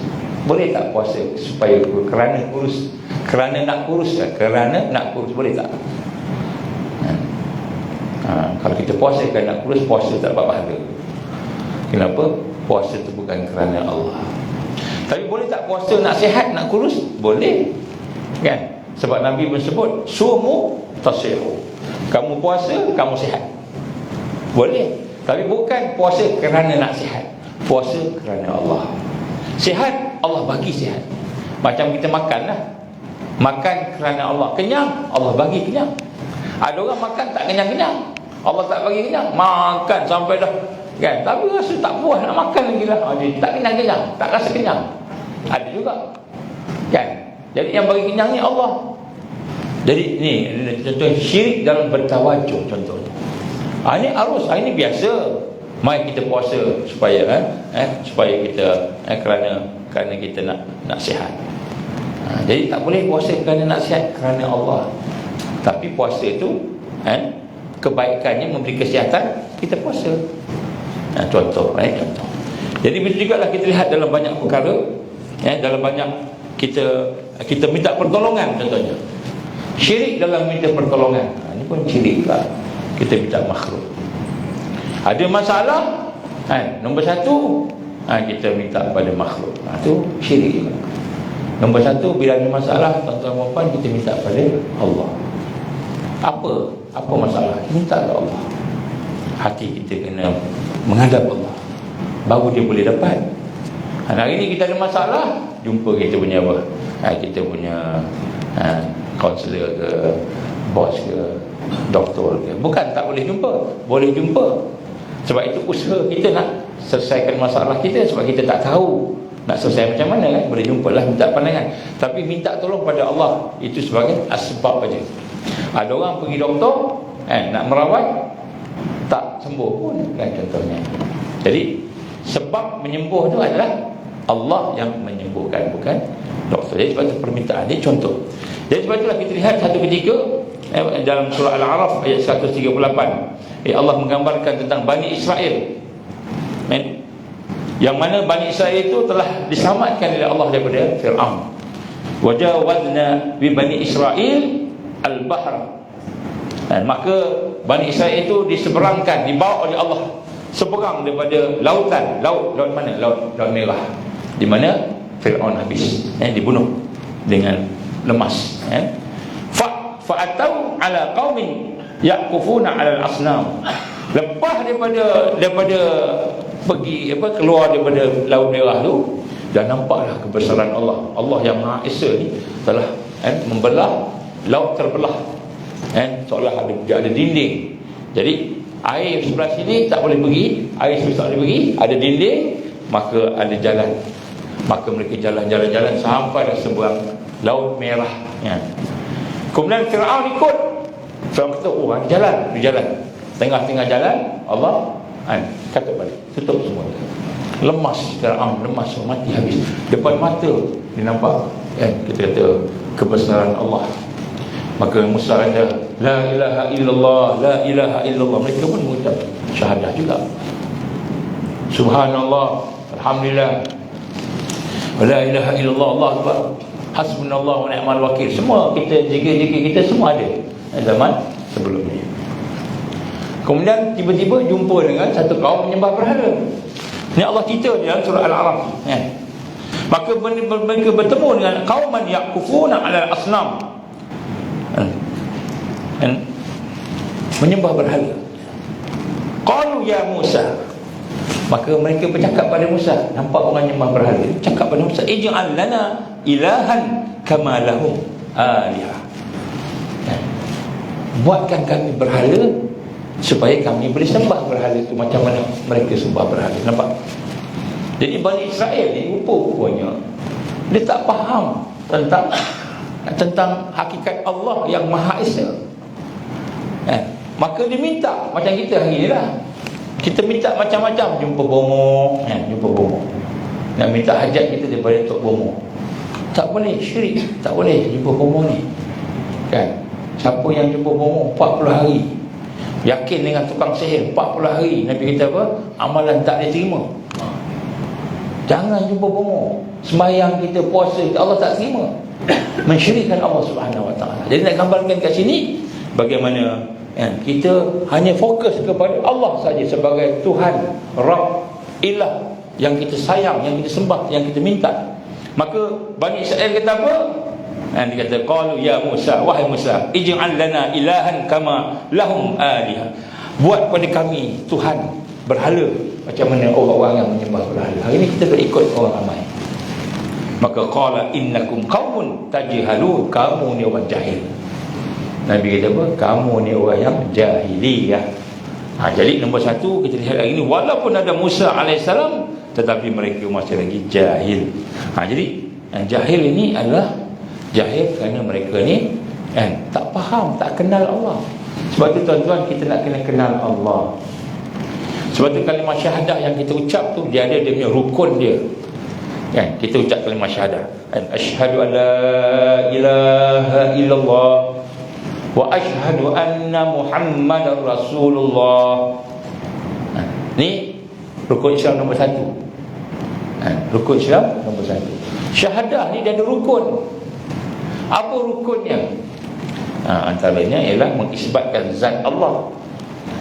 Boleh tak puasa supaya kerana kurus? Kerana nak kurus, kerana nak kurus, boleh tak? Kalau kita puasa kerana nak kurus, puasa tak dapat pahala. Kenapa? Puasa itu bukan kerana Allah. Tapi boleh tak puasa nak sihat, nak kurus? Boleh, kan? Sebab Nabi pun sebut, sumu tasihu. Kamu puasa, kamu sihat. Boleh. Tapi bukan puasa kerana nak sihat, puasa kerana Allah. Sihat, Allah bagi sihat. Macam kita makan lah. Makan kerana Allah. Kenyang, Allah bagi kenyang. Ada orang makan tak kenyang-kenyang, Allah tak bagi kenyang. Makan sampai dah, kan, tapi rasa tak puas, nak makan lagi lah. Dia tak kenyang-kenyang, tak rasa kenyang. Ada juga, kan. Jadi yang bagi kenyang ni Allah. Jadi ni contoh syirik dalam bertawajuh contohnya. Ini arus, ini biasa. Mari kita puasa supaya supaya kita kerana kita nak sihat. Jadi tak boleh puasa kerana nak sihat, kerana Allah. Tapi puasa itu kebaikannya memberi kesihatan, kita puasa. Contoh, contoh. Jadi begitu juga lah kita lihat dalam banyak perkara, dalam banyak kita minta pertolongan contohnya. Syirik dalam minta pertolongan, ini pun syirik lah. Kita minta makhluk. Ada masalah, nombor satu, kita minta kepada makhluk. Itu syirik juga. Nombor satu, bila ada masalah, tuan-tuan dan puan, kita minta kepada Allah. Apa masalah? Minta kepada Allah. Hati kita kena menghadap Allah, baru dia boleh dapat. Hari ini kita ada masalah, jumpa kita punya apa? Kita punya kaunselor ke, bos ke, doktor ke. Bukan tak boleh jumpa, boleh jumpa. Sebab itu usaha kita nak selesaikan masalah kita. Sebab kita tak tahu nak selesai macam mana, kan? Boleh jumpalah, minta pandangan. Tapi minta tolong pada Allah, itu sebagai asbab saja. Ada orang pergi doktor, nak merawat, tak sembuh pun, kan, contohnya. Jadi sebab menyembuh itu adalah Allah yang menyembuhkan, bukan doktor. Jadi sebab itu permintaan. Ini contoh. Jadi sebab itulah kita lihat satu ketika dalam surah Al-A'raf ayat 138, Allah menggambarkan tentang Bani Israel, yang mana Bani Israel itu telah diselamatkan oleh Allah daripada Fir'aun. Wajawazna bi Bani Israel al-bahr. Maka Bani Israel itu diseberangkan, dibawa oleh Allah seberang daripada lautan. Laut mana? Laut Merah, di mana Fir'aun habis, dibunuh dengan lemas. Fa'atau ala qaumin yaqufuna ala al-asnam. Lepas daripada pergi keluar daripada Laut Merah tu, dah nampaklah kebesaran Allah. Allah yang Maha Esa ni telah membelah laut, terbelah, seolah ada dinding. Jadi air sebelah sini tak boleh pergi, air sebelah tak boleh pergi, ada dinding, maka ada jalan. Maka mereka jalan sampai dah seberang Laut Merah. Kemudian Fir'aun ikut. Fir'aun kata, ada jalan. Tengah-tengah jalan, Allah kata balik, tutup semua. Lemas Fir'aun, lemas, mati habis. Depan mata dia nampak, kita kata kebesaran Allah. Maka Musa kata, la ilaha illallah, la ilaha illallah. Mereka pun mengucap syahadah juga. Subhanallah, alhamdulillah, la ilaha illallah, Allah akbar, hasbunallah wa ni'mal wakil. Semua kita zikir-zikir kita semua ada zaman sebelum ni. Kemudian tiba-tiba jumpa dengan satu kaum menyembah berhala. Ini Allah cerita dalam surah Al-A'raf. Maka mereka bertemu dengan qauman yaqufuna 'ala al-asnam, menyembah berhala. Qalu ya Musa. Maka mereka bercakap pada Musa, nampak orang menyembah berhala, cakap pada Musa, ij'al lana ilahan kama lahum alihah. Buatkan kami berhala supaya kami boleh sembah berhala itu macam mana mereka sembah berhala. Nampak? Jadi Bani Israel ni rupa-rupanya dia tak faham tentang hakikat Allah yang Maha Esa. Maka dia minta macam kita hari ni lah. Kita minta macam-macam, jumpa bomo, nak minta hajat kita daripada Tok Bomo. Tak boleh, syirik. Tak boleh jumpa bomo ni, kan? Siapa yang jumpa bomo 40 hari, Yakin dengan tukang sihir 40 hari. Nabi kata apa? Amalan tak diterima. Jangan jumpa bohong. Sembahyang kita, puasa kita, Allah tak terima. Mensyirikkan Allah Subhanahu Wa Taala. Jadi nak gambarkan kat sini bagaimana kita hanya fokus kepada Allah saja sebagai Tuhan, Rabb, Ilah yang kita sayang, yang kita sembah, yang kita minta. Maka Bani Israel kata apa? Dia kata, qalu ya Musa, wahai Musa, ij'al lana ilahan kama lahum alihah. Buat pada kami Tuhan berhala macam mana orang-orang yang menyembah berhala. Hari ini kita berikut orang ramai. Maka qala innakum qaumun tajhalun, kamu ni orang jahil. Nabi kata apa? Kamu ni orang yang jahiliyah. Jadi nombor satu kita lihat hari ini, walaupun ada Musa alaihissalam, tetapi mereka masih lagi jahil. Jadi jahil ini adalah jahil kerana mereka ni tak faham, tak kenal Allah. Sebab tu tuan-tuan, kita nak kena kenal Allah. Sebab tu kalimah syahadah yang kita ucap tu, dia ada dia punya rukun dia. Kita ucap kalimah syahadah, asyhadu an la ilaha illallah wa asyhadu anna Muhammadar Rasulullah. Ni rukun Islam nombor satu. Rukun Islam nombor satu. Syahadah ni dia ada rukun. Apa rukunnya? Antaranya ialah mengisbatkan zat Allah,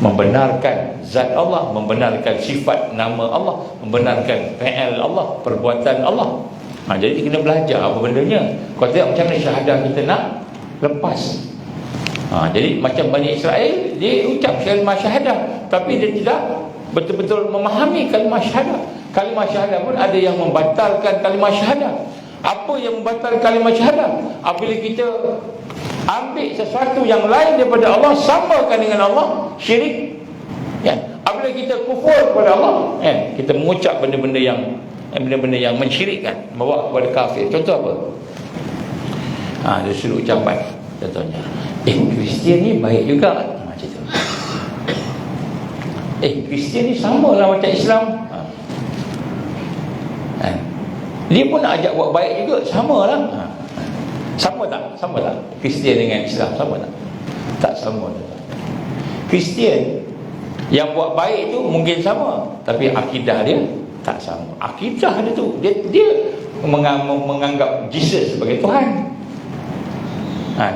membenarkan zat Allah, membenarkan sifat nama Allah, membenarkan fi'il Allah, perbuatan Allah. Jadi kita kena belajar apa bendanya. Kau tengok macam mana syahadah kita nak lepas. Jadi macam Bani Israel, dia ucap kalimah syahadah, tapi dia tidak betul-betul memahami kalimah syahadah. Kalimah syahadah pun ada yang membatalkan kalimah syahadah. Apa yang membatalkan kalimah syahadah? Apabila kita ambil sesuatu yang lain daripada Allah, samakan dengan Allah, syirik. Apabila kita kufur kepada Allah, kita mengucap benda-benda yang mensyirikkan, membawa kepada kafir. Contoh apa? Dia suruh ucapan. Contohnya, Kristian ni baik juga, macam tu. Kristian ni sama lah macam Islam. Dia pun nak ajak buat baik juga, sama lah. Sama tak? Sama tak? Kristian dengan Islam sama tak? Tak sama. Kristian yang buat baik tu mungkin sama, tapi akidah dia tak sama. Akidah dia tu, dia menganggap Jesus sebagai Tuhan.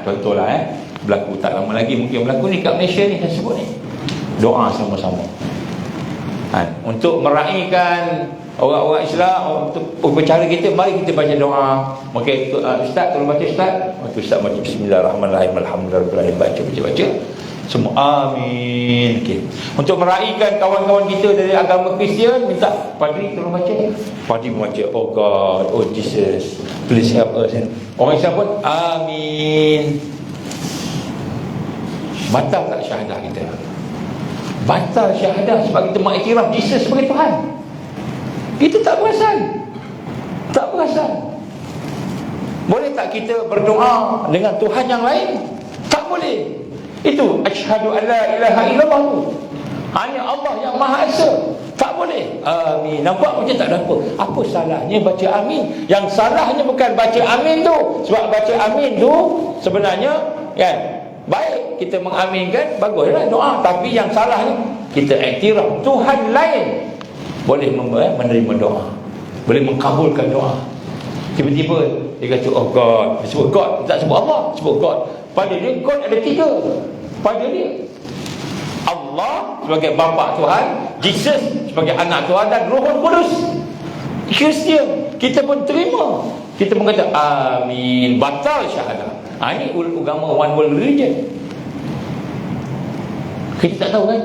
Contohlah berlaku tak lama lagi, mungkin berlaku ni kat Malaysia ni, saya sebut ni, doa sama-sama untuk meraihkan orang-orang Islam, untuk upacara kita, mari kita baca doa. Okey, Ustaz tolong baca Ustaz. Ustaz baca bismillahirrahmanirrahim, alhamdulillah, baca semua, amin. Okey, untuk meraihkan kawan-kawan kita dari agama Kristian, minta padri tolong baca. Padri baca, oh God, oh Jesus, please help us. Orang Islam pun amin. Batal tak syahadah kita? Batal syahadah sebab kita mengiktiraf Jesus sebagai Tuhan. Kita tak perasan. Tak perasan. Boleh tak kita berdoa dengan Tuhan yang lain? Tak boleh. Itu asyhadu an la ilaha illallah tu. Hanya Allah yang Maha Esa. Tak boleh. Amin. Nampak macam tak ada apa. Apa salahnya baca amin? Yang salahnya bukan baca amin tu. Sebab baca amin tu sebenarnya baik, kita mengaminkan, baguslah doa. Tapi yang salahnya kita iktiraf Tuhan lain boleh menerima doa, boleh mengkabulkan doa. Tiba-tiba dia kata oh God, dia sebut God, tak sebut Allah, sebut God. Pada dia God ada tiga. Pada dia Allah sebagai bapa Tuhan, Jesus sebagai anak Tuhan, dan Rohul Kudus. Kristian kita pun terima, kita pun kata amin. Batal syahadah. Ini agama one world religion. Kita tak tahu kan?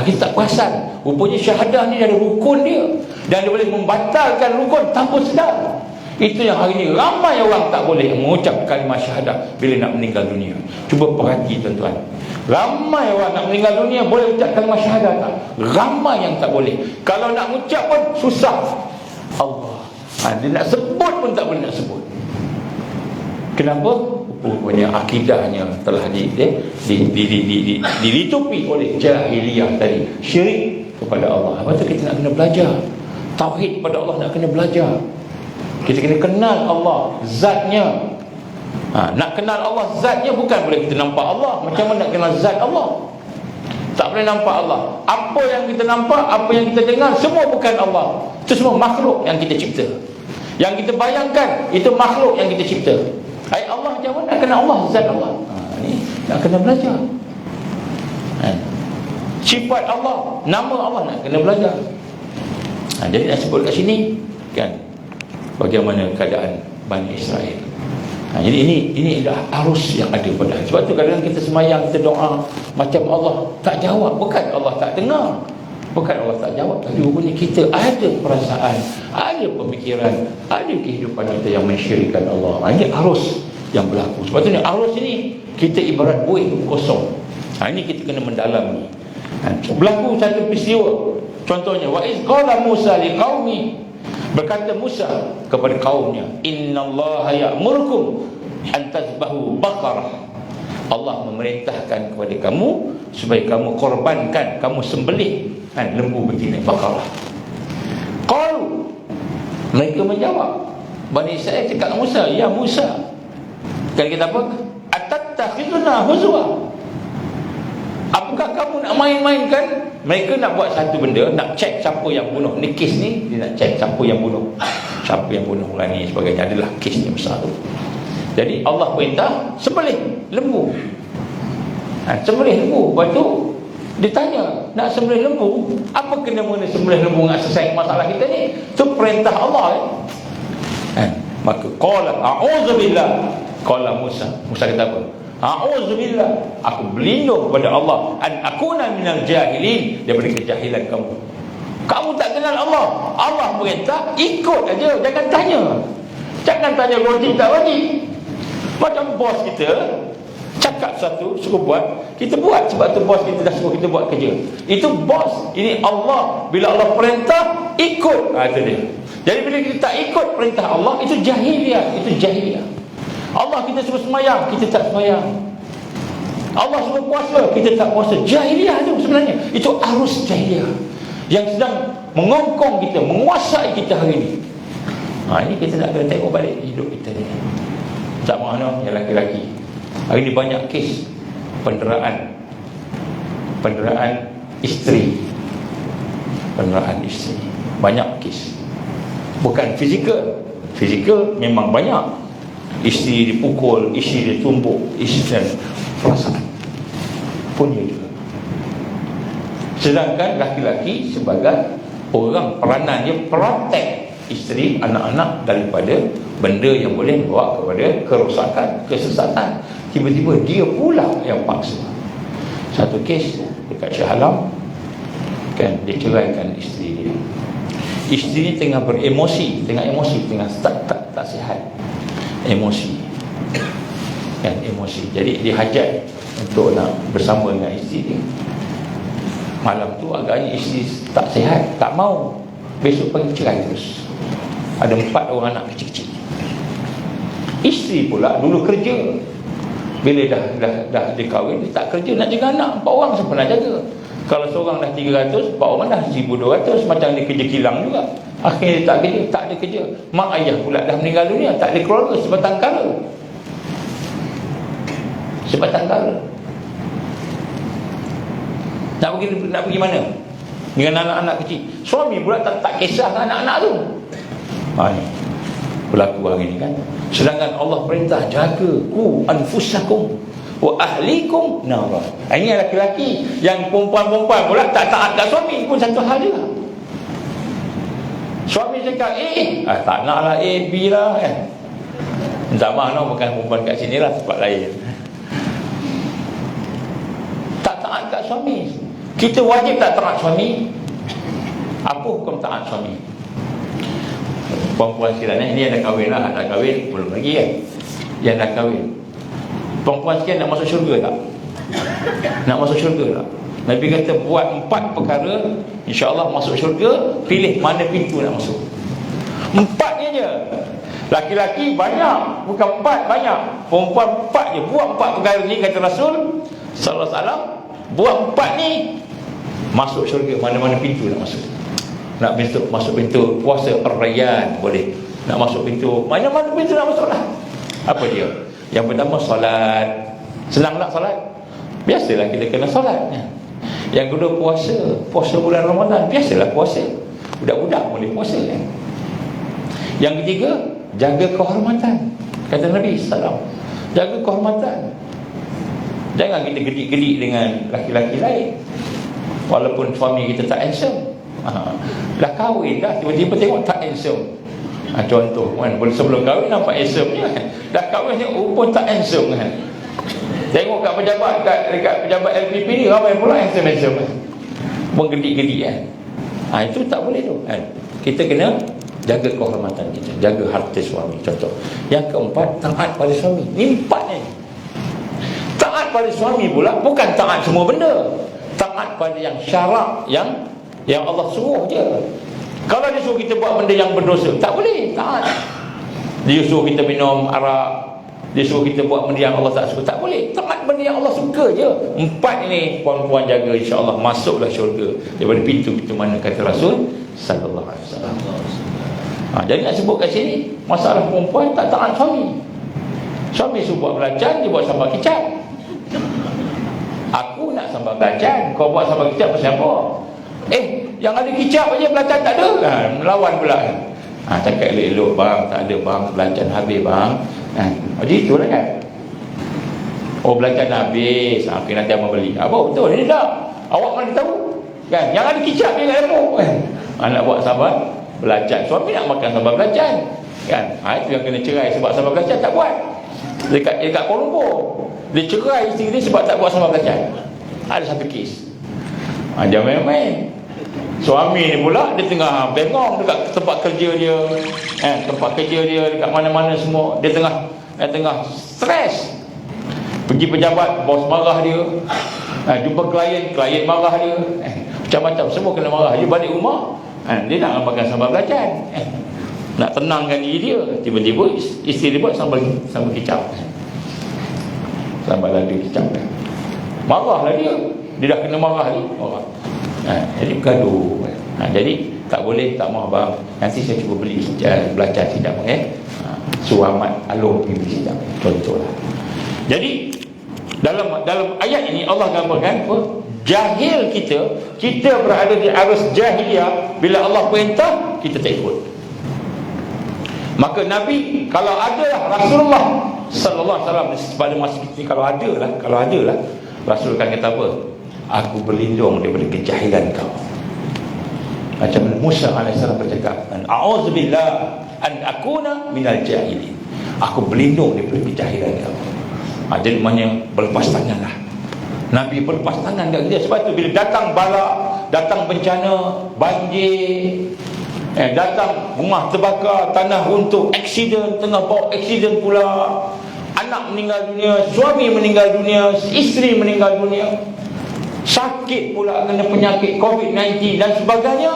Kita tak perasan. Rupanya syahadah ni ada rukun dia, dan dia boleh membatalkan rukun tanpa sedar. Itu yang hari ini ramai orang tak boleh mengucap kalimah syahadah bila nak meninggal dunia. Cuba perhati tuan-tuan, ramai orang nak meninggal dunia boleh ucap kalimah syahadah tak? Ramai yang tak boleh. Kalau nak ucap pun susah. Allah, dia nak sebut pun tak boleh nak sebut. Kenapa? Rupanya akidahnya telah dilitupi oleh jahiliyah tadi, syirik kepada Allah. Lepas tu kita nak kena belajar tauhid kepada Allah, nak kena belajar. Kita kena kenal Allah zatnya. Nak kenal Allah zatnya bukan boleh kita nampak Allah. Macam mana nak kenal zat Allah? Tak boleh nampak Allah. Apa yang kita nampak, apa yang kita dengar, semua bukan Allah. Itu semua makhluk yang kita cipta. Yang kita bayangkan, itu makhluk yang kita cipta. Hai Allah macam mana nak kenal Allah, zat Allah? Ni nak kena belajar. Sifat Allah, nama Allah nak kena belajar. Jadi nak sebut kat sini kan bagaimana keadaan Bani Israel. Jadi ini dah arus yang ada pada. Sebab tu kadang-kadang kita semayang, kita doa macam Allah tak jawab. Bukan Allah tak dengar, bukan Allah tak jawab, tapi rupanya kita ada perasaan, ada pemikiran, ada kehidupan kita yang mensyirikkan Allah. Ini arus yang berlaku. Sebab tu ni arus ini kita ibarat buih kosong. Ini kita kena mendalami. Berlaku satu peristiwa. Contohnya, wa iz qala Musa liqaumi, berkata Musa kepada kaumnya, innallaha ya'murukum an tazbahu baqarah. Allah memerintahkan kepada kamu supaya kamu korbankan, kamu sembelih lembu betina baqarah. Qalu, mereka menjawab, Bani Israel cakap Musa, ya Musa, kan kita apa? Atattakhiduna huzwa. Apakah kamu nak main-mainkan? Mereka nak buat satu benda, nak cek siapa yang bunuh. Ni kes ni, dia nak cek siapa yang bunuh, siapa yang bunuh orang ni sebagainya. Adalah kes ni besar tu. Jadi Allah perintah sembelih lembu. Sembelih lembu. Lepas tu dia tanya, nak sembelih lembu, apa kena mengena sembelih lembu nak selesai masalah kita ni? Itu perintah Allah Maka qala a'udzubillah. Qala Musa kata apa? A'udzubillah, aku berlindung kepada Allah an akuna minal jahilin, daripada kejahilan kamu. Kamu tak kenal Allah. Allah perintah, ikut aja, jangan tanya. Jangan tanya logik tak logik. Macam bos kita cakap satu, suruh buat, kita buat. Sebab tu bos kita dah suruh kita buat kerja. Itu bos, ini Allah. Bila Allah perintah, ikut. Itu dia. Jadi bila kita tak ikut perintah Allah, itu jahiliah. Itu jahiliah. Allah kita suruh semayang, kita tak semayang. Allah suruh puasa, kita tak puasa. Jahiliah tu sebenarnya. Itu arus jahiliah yang sedang mengongkong kita, menguasai kita hari ini. Ini kita nak kena tengok balik hidup kita ni. Tak mana yang laki-laki. Hari ini banyak kes penderaan isteri. Penderaan isteri. Banyak kes. Bukan fizikal. Fizikal memang banyak. Isteri dipukul, isteri ditumbuk, isteri dan perasaan punya juga. Sedangkan laki-laki sebagai orang peranan, dia protect isteri, anak-anak daripada benda yang boleh membawa kepada kerosakan, kesesatan. Tiba-tiba dia pula yang paksa. Satu kes dekat Shah Alam, kan, dia ceraikan isteri dia. Isteri ni tengah beremosi, tengah tak sihat. Emosi, kan, emosi. Jadi dia hajat untuk nak bersama dengan isteri dia. Malam tu agaknya isteri tak sihat, tak mau. Besok pagi cerai terus. Ada 4 orang anak kecil-kecil. Isteri pula dulu kerja. Bila dah dikahwin, dia tak kerja, nak jaga anak 4 orang, siapa nak jaga? Kalau seorang dah 300, 4 orang dah 1,200. Macam dia kerja kilang juga. Akhirnya dia tak kerja, tak ada kerja. Mak ayah pula dah meninggal dunia, tak ada keluarga, sebatang kara. Sebatang kara. Nak pergi mana? Dengan anak-anak kecil. Suami pula tak kisah dengan anak-anak tu. Ini berlaku hari ni kan. Sedangkan Allah perintah, jaga ku anfusakum wa ahlikum nara. Ini laki-laki. Yang perempuan-perempuan pula tak taat kat suami pun satu hal juga. Suami cakap tak nak lah B lah kan. Minta maaf no, bukan perempuan kat sini lah, tempat lain. Tak taat kat suami. Kita wajib tak taat suami. Apa hukum taat suami? Perempuan sekian ni yang dah kahwin lah. Dah kahwin belum lagi kan. Yang dah kahwin, perempuan sekian nak masuk syurga tak? Nak masuk syurga tak? Nabi kata buat 4 perkara, InsyaAllah masuk syurga. Pilih mana pintu nak masuk. 4 je. Laki-laki banyak, bukan 4, banyak. Perempuan 4 je. Buat 4 perkara ni, kata Rasul sallallahu alaihi wasallam. Buat 4 ni, masuk syurga. Mana-mana pintu nak masuk. Nak masuk pintu puasa Ar-Rayyan, boleh. Nak masuk pintu, mana-mana pintu nak masuk lah. Apa dia? Yang pertama, solat. Senang tak solat? Biasalah kita kena solat. Yang kedua puasa bulan Ramadan, biasalah puasa. Budak-budak boleh puasa kan. Yang ketiga, jaga kehormatan. Kata Nabi SAW, jaga kehormatan. Jangan kita gedik-gedik dengan laki-laki lain walaupun suami kita tak handsome. Dah kahwin dah, tiba-tiba tengok tak handsome. Contoh kan, sebelum kahwin nampak handsome je kan. Dah kahwin tengok pun tak handsome kan. Tengok kat pejabat, dekat pejabat LPP ni ramai pula handsome kan. Menggedik-gedik kan. Itu tak boleh tu kan. Kita kena jaga kehormatan kita, jaga harta suami contoh. Yang keempat, taat pada suami. Ni empat ni. Taat pada suami pula bukan taat semua benda. Taat pada yang syarak, yang Allah suruh je. Kalau dia suruh kita buat benda yang berdosa, tak boleh taat. Dia suruh kita minum arak, dia suruh kita buat benda yang Allah tak suka, tak boleh. Taat benda yang Allah suka je. Empat ini puan-puan jaga, insya-Allah masuklah syurga daripada pintu-pintu mana kata Rasul sallallahu alaihi wasallam. Jadi nak sebut kat sini masalah perempuan tak taat suami. Suami suruh buat belacan, dia buat sambal kicap. Aku nak sambal belacan, kau buat sambal kicap pasal apa? Yang ada kicap aja belacan tak ada. Melawan pula. Cakap elok-elok bang, tak ada bang, belacan habis bang. Jadi itulah kan. Belacan habis. Okay, nanti abang beli. Apa betul ni tak? Awak mana tahu? Kan? Yang ada kicap dia kat dapur. Nak buat sambal belacan. Suami nak makan sambal belacan. Kan? Itu yang kena cerai sebab sambal belacan tak buat. Dekat Kuala Lumpur. Dia cerai isteri dia sebab tak buat sambal belacan. Ada satu kes. Jangan main-main. Suami ni pula dia tengah bengong dekat tempat kerja dia, tempat kerja dia dekat mana-mana semua. Dia tengah stres. Pergi pejabat, bos marah dia. Jumpa klien marah dia. Macam-macam semua kena marah. Dia balik rumah, dia nak makan sambal belacan. Nak tenangkan diri dia. Tiba-tiba isteri dia buat sambal kicap. Sambal lada kicap. Marahlah dia. Dia dah kena marah ni. Jadi bergaduh. Jadi tak boleh, tak mahu bang, nanti saya cuba beli belacan sidang suruh Ahmad Along pergi beli sidang, contohlah. Jadi dalam ayat ini Allah gambarkan apa? Jahil kita berada di arus jahiliyah. Bila Allah perintah kita tak ikut. Maka Nabi, kalau adalah Rasulullah sallallahu alaihi wasallam pada masa ini, kalau adalah Rasul kan kata apa? Aku berlindung daripada kejahilan kau. Macam Musa alaihissalam bercakap, a'udzubillah an akuna minal jahilin. Aku berlindung daripada kejahilan kau. Jadi maknanya berlepas tanganlah. Nabi berlepas tangan kat dia. Sebab tu bila datang bala, datang bencana, banjir, datang rumah terbakar, tanah runtuh, aksiden, tengah bawa aksiden pula, anak meninggal dunia, suami meninggal dunia, isteri meninggal dunia, sakit pula kena penyakit COVID-19 dan sebagainya,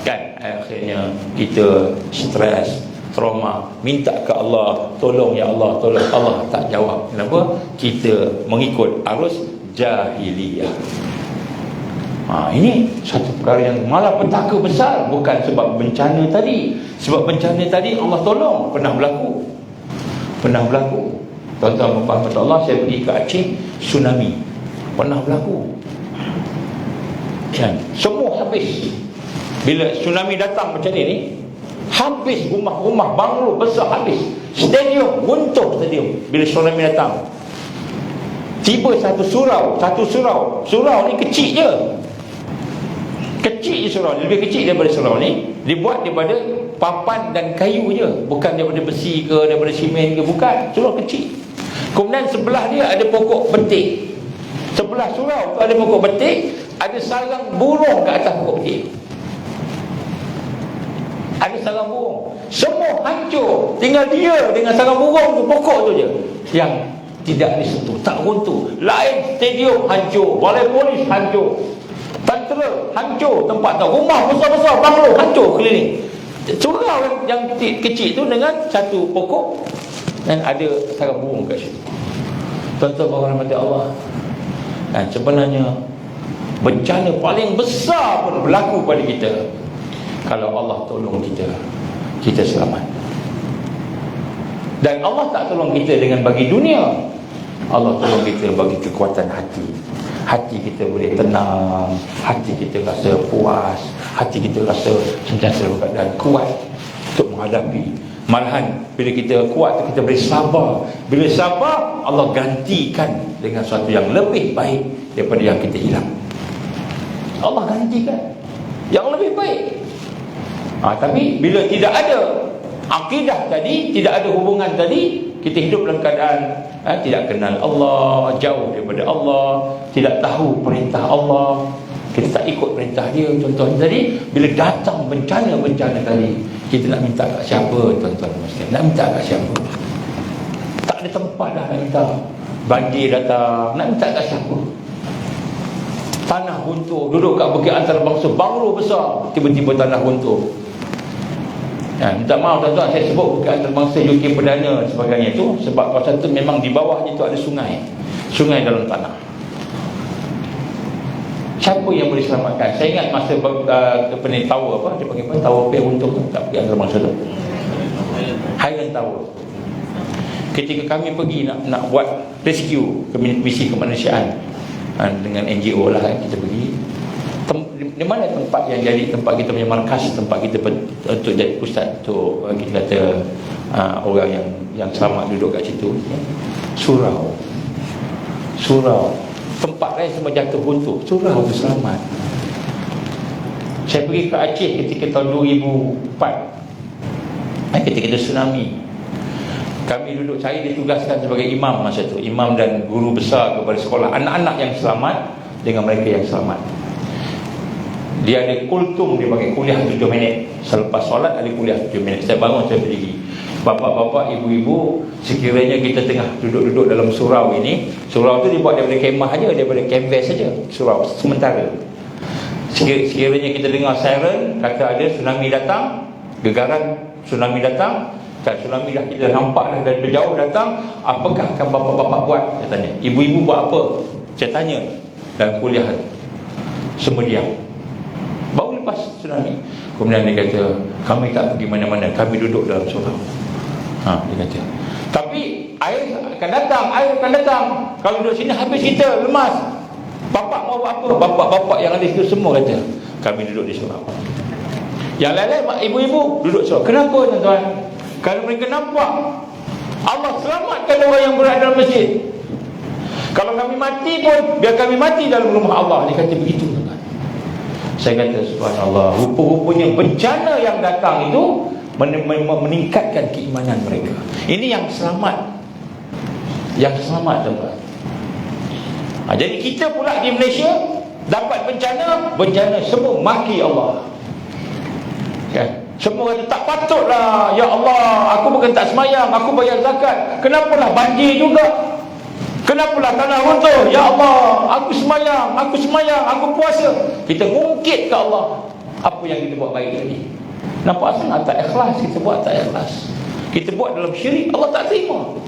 kan akhirnya kita stres, trauma, minta ke Allah, tolong ya Allah, tolong. Allah tak jawab. Kenapa? Kita mengikut arus jahiliyah. Ini satu perkara yang malah petaka besar. Bukan sebab bencana tadi. Sebab bencana tadi Allah tolong. Pernah berlaku. Tuan-tuan dan Allah, saya pergi ke Aceh, tsunami pernah berlaku. Kan? Semua habis. Bila tsunami datang macam ni, habis rumah-rumah, banglo besar habis. Stadium runtuh stadium bila tsunami datang. Tiba satu surau. Surau ni kecil je. Kecil je surau ni, lebih kecil daripada surau ni. Dibuat daripada papan dan kayu je, bukan daripada besi ke, daripada simen ke, bukan. Surau kecil. Kemudian sebelah dia ada pokok betik. Sebelah surau tu ada pokok betik, ada sarang burung ke atas pokok betik. Ada sarang burung. Semua hancur. Tinggal dia dengan sarang burung tu, pokok tu je yang tidak disentuh, tak runtuh. Lain stadium hancur, balai polis hancur, tentera hancur, tempat tu, rumah besar-besar, banglo hancur keliling. Surau yang kecil tu dengan satu pokok dan ada sarang burung kat situ. Tuan-tuan rahmati Allah. Dan sebenarnya bencana paling besar pun berlaku pada kita, kalau Allah tolong kita, kita selamat. Dan Allah tak tolong kita dengan bagi dunia, Allah tolong kita bagi kekuatan hati. hati kita boleh tenang, hati kita rasa puas, hati kita rasa sentiasa berkeadaan kuat untuk menghadapi. Malahan bila kita kuat, kita boleh sabar. Bila sabar, Allah gantikan dengan sesuatu yang lebih baik daripada yang kita hilang. Allah gantikan yang lebih baik. Tapi bila tidak ada akidah tadi, tidak ada hubungan tadi, kita hidup dalam keadaan tidak kenal Allah, jauh daripada Allah, tidak tahu perintah Allah, kita tak ikut perintah dia. Contohnya tadi, bila datang bencana-bencana tadi, kita nak minta kat siapa, tuan-tuan muslim? Nak minta kat siapa? Tak ada tempat dah nak minta. Banjir datang, nak minta kat siapa? Tanah runtuh, duduk kat Bukit Antarabangsa, banglo besar, tiba-tiba tanah runtuh. Minta maaf tuan-tuan, saya sebut Bukit Antarabangsa UK Perdana dan sebagainya itu sebab kawasan itu memang di bawahnya itu ada sungai dalam tanah. Siapa yang boleh selamatkan? Saya ingat masa tower apa, dia panggil apa, tower pay untuk tak Bukit Antarabangsa tu, Highland Tower. Ketika kami pergi nak buat rescue ke misi kemanusiaan dengan NGO lah, kita pergi di mana tempat yang jadi tempat kita punya markas, tempat kita untuk jadi pusat untuk kita kata orang yang selamat duduk kat situ. Surau, tempat lain semua jatuh runtuh, surau tu selamat. Saya pergi ke Aceh ketika tahun 2004, ketika itu tsunami. Kami duduk, saya ditugaskan sebagai imam masa itu, imam dan guru besar kepada sekolah anak-anak yang selamat dengan mereka yang selamat. Dia ada kultum, dia pakai kuliah 7 minit. Selepas solat ada kuliah 7 minit. Saya bangun, saya berdiri. Bapak-bapak, ibu-ibu, sekiranya kita tengah duduk-duduk dalam surau ini, surau tu dibuat daripada kemah saja, daripada canvas saja, surau sementara. Sekiranya kita dengar siren, kata ada tsunami datang, gegaran tsunami datang, dan tsunami dah kita nampak dah dari jauh datang, apakah akan bapak-bapak buat? Saya tanya. Ibu-ibu buat apa? Saya tanya dalam kuliah. Semua diam. Baru lepas tsunami, kemudian dia kata, kami tak pergi mana-mana, kami duduk dalam surau. Dia kata, tapi air akan datang. Kalau duduk sini habis kita, lemas. Bapak mau buat apa? Bapak-bapak yang ada situ semua kata, kami duduk di surau. Yang lain-lain ibu-ibu duduk surau. Kenapa tuan-tuan? Kalau mereka nampak Allah selamatkan orang yang berada dalam masjid. Kalau kami mati pun, biar kami mati dalam rumah Allah. Dia kata begitu. Saya kata subhanallah, rupa-rupanya bencana yang datang itu meningkatkan keimanan mereka. Ini yang selamat. Yang selamat tuan-tuan. Jadi kita pula di Malaysia dapat bencana semua maki Allah. Semua kata tak patutlah, ya Allah, aku bukan tak semayang, aku bayar zakat, kenapalah banjir juga, kenapalah tanah runtuh, ya Allah, aku semayang, aku puasa. Kita ngungkit ke Allah apa yang kita buat baik tadi. Nampak sangat tak ikhlas kita buat, tak ikhlas. Kita buat dalam syirik, Allah tak terima.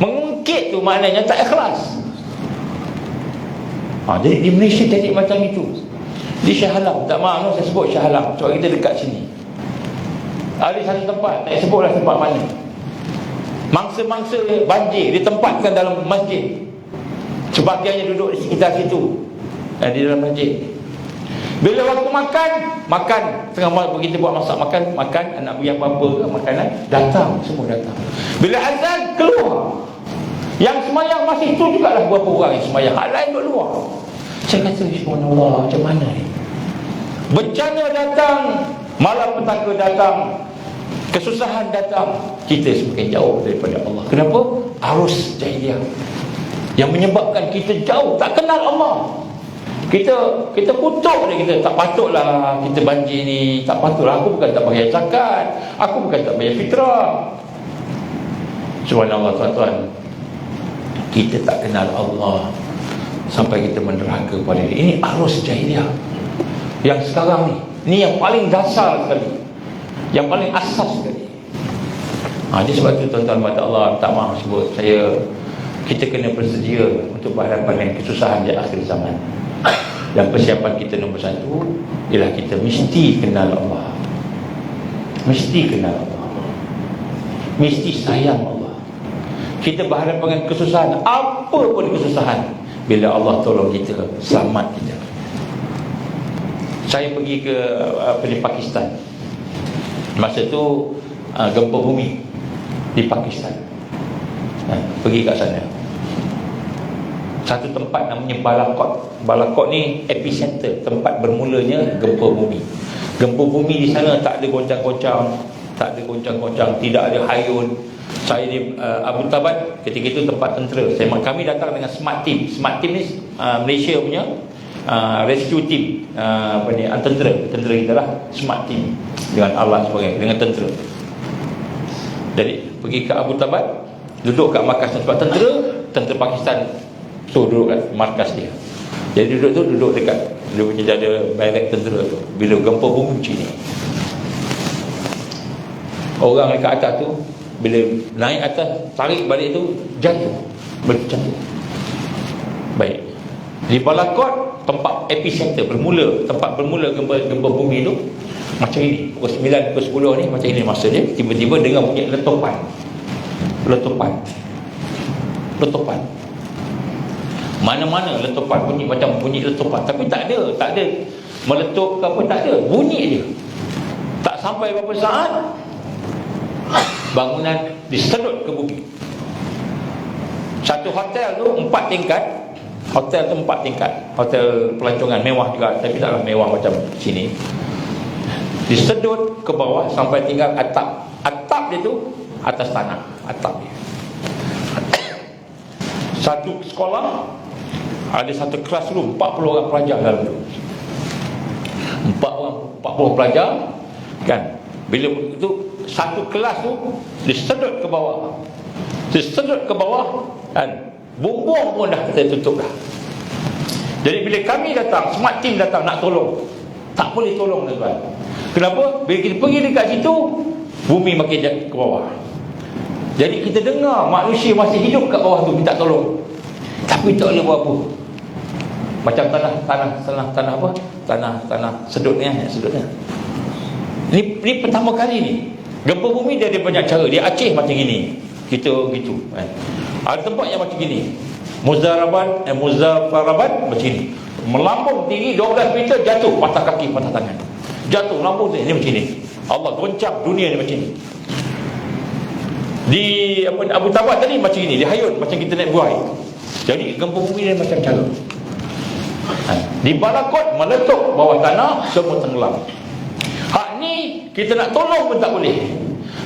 Mengungkit tu maknanya tak ikhlas. Jadi di Malaysia jadi macam itu. Di Shah Alam, tak maaf saya sebut Shah Alam sebab kita dekat sini. Ada satu tempat, tak sebutlah tempat mana, mangsa-mangsa banjir ditempatkan dalam masjid. Sebahagiannya duduk di sekitar situ, di dalam masjid. Bila waktu makan tengah malam kita buat masak makan, anak beri apa-apa ke makanan, datang, semua datang. Bila azan keluar, yang semayang masih tu jugalah berapa orang yang semayang, hal lain duduk luar. Saya kata subhanallah, macam mana ni? Bencana datang, malapetaka datang, kesusahan datang, kita semakin jauh daripada Allah. Kenapa? Arus jahiliah yang menyebabkan kita jauh, tak kenal Allah. Kita kutuk dia, kita tak patutlah kita banjir ni, tak patutlah, aku bukan tak bayar zakat, aku bukan tak bayar fitrah. Subhanallah tuan-tuan, kita tak kenal Allah sampai kita meneraka kepada dia. Ini arus jahiliah yang sekarang ni yang paling dasar sekali, yang paling asas sekali. Jadi sebab itu tuan-tuan mata Allah, tak maaf sebut kita kena bersedia untuk berhadapan dengan kesusahan di akhir zaman. Dan persiapan kita nombor satu ialah kita mesti kenal Allah, mesti kenal Allah, mesti sayang Allah. Kita berhadapan dengan kesusahan, apa pun kesusahan, bila Allah tolong kita, selamat kita. Saya pergi ke Pakistan. Masa tu gempa bumi di Pakistan. Pergi kat sana. Satu tempat namanya Balakot. Balakot ni epicenter, tempat bermulanya gempa bumi. Gempa bumi di sana tak ada goncang-goncang, tidak ada hayun. Saya di Abu Tabat, ketika itu tempat tentera. Kami datang dengan smart team. Smart team ni Malaysia punya rescue team, tentera kita lah, smart team dengan alat sebagainya, dengan tentera. Jadi pergi ke Abu Tabat, duduk kat markas sebab tentera Pakistan tu duduk kat markas dia. Jadi duduk dekat dia punya ada barak tentera tu. Bila gempa bumi macam ni, orang dekat atas tu bila naik atas, tarik balik tu, jatuh, berjatuh. Baik, di Balakot, tempat epicenter tempat bermula gempa bumi tu macam ini, pukul 9, pukul 10 ni macam ini masa dia. Tiba-tiba dengar bunyi letupan. Mana-mana letupan, bunyi macam bunyi letupan, tapi tak ada meletup ke apa, tak ada, bunyi je. Tak sampai berapa saat, bangunan disedut ke bumi. Satu hotel tu 4 tingkat. Hotel tu 4 tingkat. Hotel pelancongan mewah juga, tapi taklah mewah macam sini. Disedut ke bawah sampai tinggal atap. Atap dia tu atas tanah, atap dia. Satu sekolah ada satu classroom, 40 orang pelajar dalam tu. 40 pelajar kan. Bila itu satu kelas tu disedut ke bawah. Kan. Bumbung pun dah kita tutup dah. Jadi bila kami datang, smart team datang nak tolong, tak boleh tolong tuan. Kenapa? Bila kita pergi dekat situ, bumi makin ke bawah. Jadi kita dengar manusia masih hidup kat bawah tu minta tolong, tapi tak boleh buat apa. Macam tanah apa? Tanah sedutnya. Ini pertama kali ni. Gempa bumi dia ada banyak cara. Di Aceh macam gini, kita gitu kan. Ada tempat yang macam gini, Muzaffarabat macam ni, melambung tinggi 12 meter, jatuh, patah kaki, patah tangan, jatuh, lambung ni macam ni. Allah goncang dunia ni macam ni. Di Abu Tabat tadi macam ni, di Hayun macam kita naik buai. Jadi gempa bumi dia macam cara. Di Balakot meletup bawah tanah, semua tenggelam. Hak ni kita nak tolong pun tak boleh.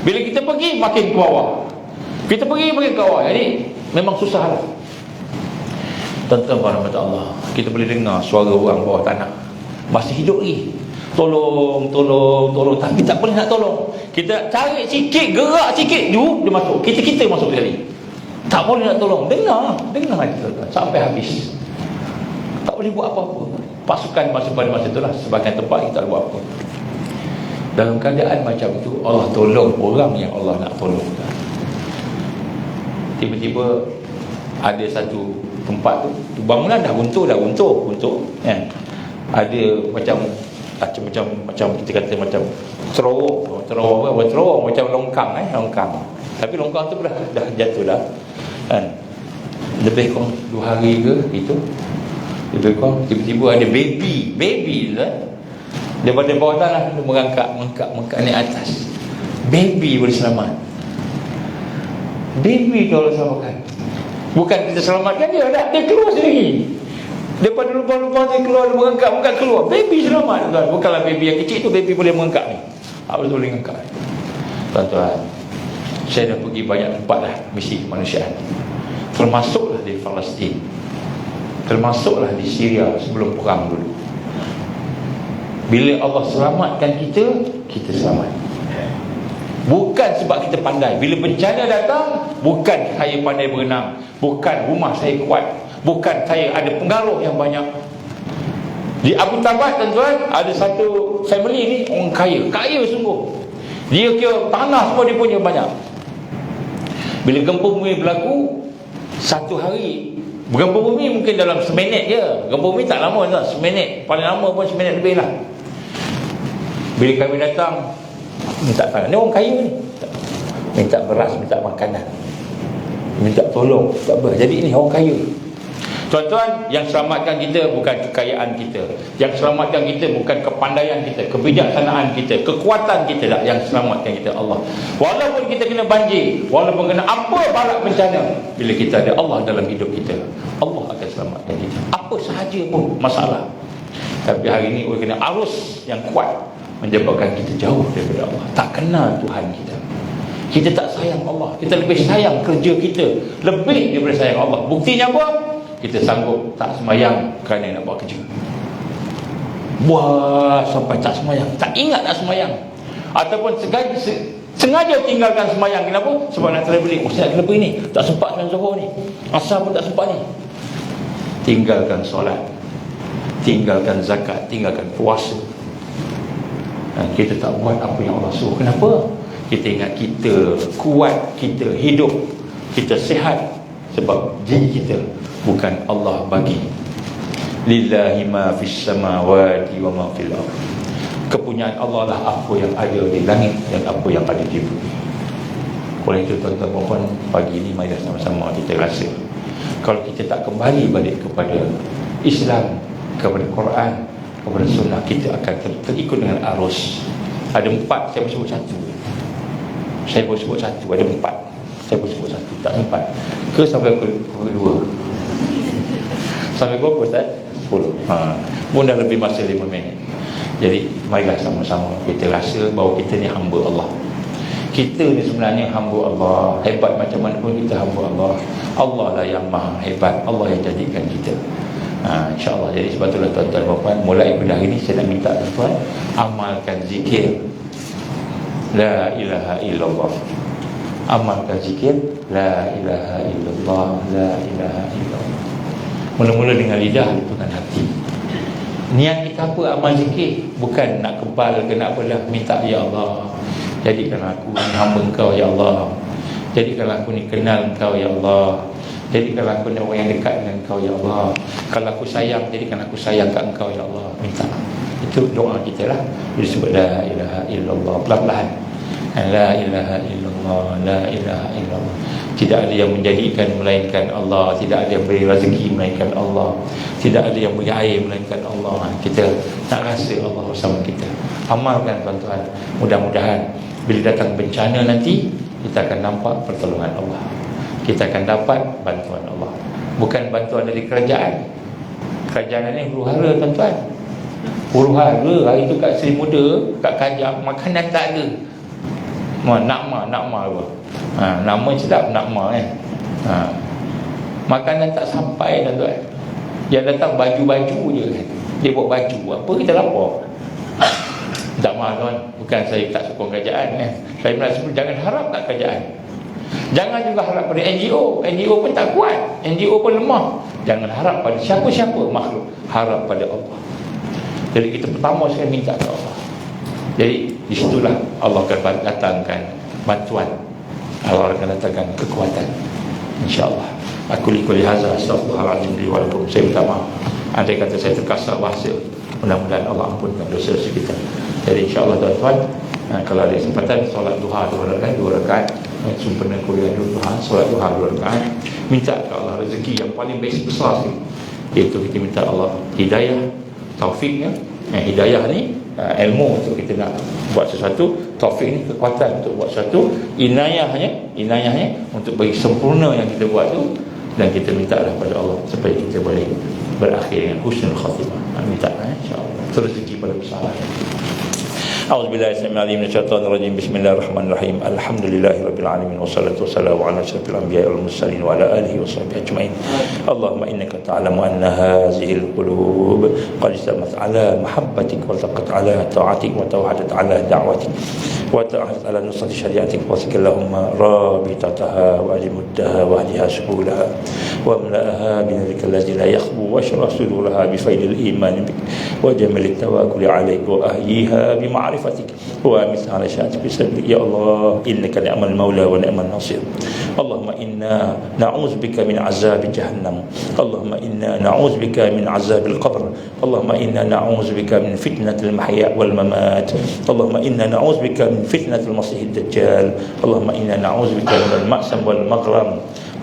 Bila kita pergi makin ke bawah, kita pergi makin ke bawah. Jadi memang susah lah. Tuan-tuan rahmat Allah, kita boleh dengar suara orang bawah tanah, masih hidup lagi. Tolong, tapi tak boleh nak tolong. Kita cari sikit, gerak sikit, dia masuk. Kita masuk sekali. Tak boleh nak tolong. Dengar tuan-tuan sampai habis. Tak boleh buat apa-apa. Pasukan masa pada masa itulah, sebagian tempat kita tak buat apa. Dalam keadaan macam itu, Allah tolong orang yang Allah nak tolong. Tiba-tiba ada satu tempat tu, bangunan dah runtuh kan. Ada macam kita kata macam terowong macam longkang. Tapi longkang tu dah jatuh dah kan. Lebih kurang 2 hari ke itu, lebih kurang, tiba-tiba ada baby lah daripada bawah tanah, dia mengangkat naik atas. Baby boleh selamat. Baby tu Allah selamatkan. Bukan kita selamatkan dia keluar sendiri daripada lubang-lubang dia, keluar, dia mengangkat keluar. Baby selamat tuan. Bukanlah baby yang kecil tu, baby boleh mengangkat ni. Apa boleh mengangkat tuan-tuan. Saya dah pergi banyak tempat dah misi kemanusiaan, termasuklah di Palestin, termasuklah di Syria sebelum perang dulu. Bila Allah selamatkan kita selamat. Bukan sebab kita pandai. Bila bencana datang, bukan saya pandai berenang, bukan rumah saya kuat, bukan saya ada pengaruh yang banyak. Di Abu Tabat tuan-tuan, ada satu family ni orang kaya sungguh. Dia kira tanah semua dia punya banyak. Bila gempa bumi berlaku, satu hari, gempa bumi mungkin dalam seminit je. Gempa bumi tak lama tuan, seminit, paling lama pun seminit lebih lah. Bila kami datang, minta tangan, ni orang kaya ni, minta beras, minta makanan, minta tolong, tak apa. Jadi ini orang kaya. Tuan-tuan, yang selamatkan kita bukan kekayaan kita, yang selamatkan kita bukan kepandaian kita, kebijaksanaan kita, kekuatan kita tak. Yang selamatkan kita Allah. Walaupun kita kena banjir, walaupun kena apa bala bencana, bila kita ada Allah dalam hidup kita, Allah akan selamatkan kita. Apa sahaja pun masalah. Tapi hari ini oleh kena arus yang kuat menyebabkan kita jauh daripada Allah, tak kenal Tuhan kita. Kita tak sayang Allah, kita lebih sayang kerja kita lebih daripada sayang Allah. Buktinya apa? Kita sanggup tak semayang kerana nak buat kerja. Buat sampai tak semayang, tak ingat nak semayang, ataupun sengaja tinggalkan semayang. Kenapa? Sebab nak travelling. Saya nak kena pergi ni, tak sempat semayang Zuhur ni, asar pun tak sempat ni. Tinggalkan solat, tinggalkan zakat, tinggalkan puasa. Kita tak buat apa yang Allah suruh. Kenapa? Kita ingat kita kuat, kita hidup, kita sihat sebab diri kita, bukan Allah bagi. Lillahi ma fis samawati wa ma fil ardh. Kepunyaan Allah lah apa yang ada di langit dan apa yang ada di bumi. Oleh itu tuan-tuan dan puan, pagi ini mari sama-sama kita rasa, kalau kita tak kembali balik kepada Islam, kepada Quran, kepada sunnah, kita akan terikut dengan arus. Ada 4, saya sebut satu. Saya boleh sebut satu, ada 4. Saya boleh sebut satu, tak 4. Ke sampai pukul 2? Sampai berapa Ustaz? 10. Pun dah lebih masa 5 minit. Jadi marilah sama-sama kita rasa bahawa kita ni hamba Allah. Kita ni sebenarnya hamba Allah. Hebat macam mana pun kita hamba Allah. Allah lah yang maha hebat. Allah yang jadikan kita. InsyaAllah. Jadi sebab itulah tuan-tuan dan puan, mulai pada hari ini saya nak minta tuan-tuan amalkan zikir La ilaha illallah. Amalkan zikir La ilaha illallah, La ilaha illallah. Mula-mula dengan lidah, dengan hati. Niat kita apa amal zikir? Bukan nak kebal ke nak apalah. Minta, ya Allah, jadikan aku ni hamba Engkau, ya Allah. Jadikan aku ni kenal Engkau, ya Allah. Jadikan aku ni orang yang dekat dengan Engkau, ya Allah. Kalau aku sayang, jadikan aku sayang kat Engkau, ya Allah. Minta. Itu doa kita lah. Bila sebut la ilaha illallah, pelan-pelan. La ilaha illallah, la ilaha illallah. Tidak ada yang menjadikan melainkan Allah. Tidak ada yang beri rezeki melainkan Allah. Tidak ada yang beri air melainkan Allah. Kita nak rasa Allah bersama kita. Amalkan tuan-tuan. Mudah-mudahan bila datang bencana nanti, kita akan nampak pertolongan Allah. Kita akan dapat bantuan Allah. Bukan bantuan dari kerajaan. Kerajaan ni huru-hara tuan-tuan. Huru-hara. Hari tu kat Seri Muda, kat Kajang, makanan tak ada. Nakma apa? Nama sedap nakma kan. Makanan tak sampai tuan-tuan. Yang datang baju-baju je kan. Dia buat baju, apa kita lapor. Tak maaf tuan, bukan saya tak sokong kerajaan kan. Saya merasa jangan harap kat kerajaan. Jangan juga harap pada NGO. NGO pun tak kuat, NGO pun lemah. Jangan harap pada siapa-siapa makhluk, harap pada Allah. Jadi kita pertama sekali minta ke Allah. Jadi disitulah Allah akan datangkan bantuan, Allah akan datangkan kekuatan, InsyaAllah. Aku likulli hadza astaghfirullahaladzim li wa lakum. Saya minta maaf andai kata saya terkasar bahasa. Mudah-mudahan Allah ampunkan dosa-dosa kita. Jadi insyaAllah tuan-tuan, kalau ada kesempatan solat duha 2 rakaat, sempena kuliah duha, solat duha 2 rakaat, minta ke Allah rezeki yang paling besar sekali, iaitu kita minta Allah hidayah, taufiknya. Hidayah ni ilmu untuk kita nak buat sesuatu, taufik ni kekuatan untuk buat sesuatu, inayahnya untuk bagi sempurna yang kita buat tu. Dan kita minta pada Allah supaya kita boleh berakhir dengan husnul khatimah. Minta insya-Allah terus rezeki pada besar. A'udzubillahi minasyaitonir minasyaitonir rajim. Bismillahirrahmanirrahim. Alhamdulillahirabbil alamin wassalatu wassalamu ala asyrafil anbiya'i wal mursalin wa ala alihi washabbihi ajmain. Allahumma innaka ta'lamu anna hadhihi al-qulub qad istamat ala mahabbatik wa taqat ala ta'atik wa tawahadat ala da'watik wa ta'ahat ala nusrati syariatik wa sakallahumma rabitataha wa alimuddaha wa ahliha subulaha wa amla'aha bi nurika allazi la yakhbu wa shrah suduraha bi faidil iman bik wa jamal tawakkul alayk wa ahyiha bi ma'rifatik wa amith ala sya'atik bi sabrik. Ya Allah, innaka ni'mal maula wa ni'mal nasir. Allahumma inna na'udzubika min azab jahannam. Allahumma inna na'udzubika min azab al-qabr. Allahumma inna na'udzubika min fitnatil mahya wal mamat. Allahumma inna na'udzubika min fitnatil masih ad-dajjal. Allahumma inna na'udzubika min al-ma'sam wal maghram.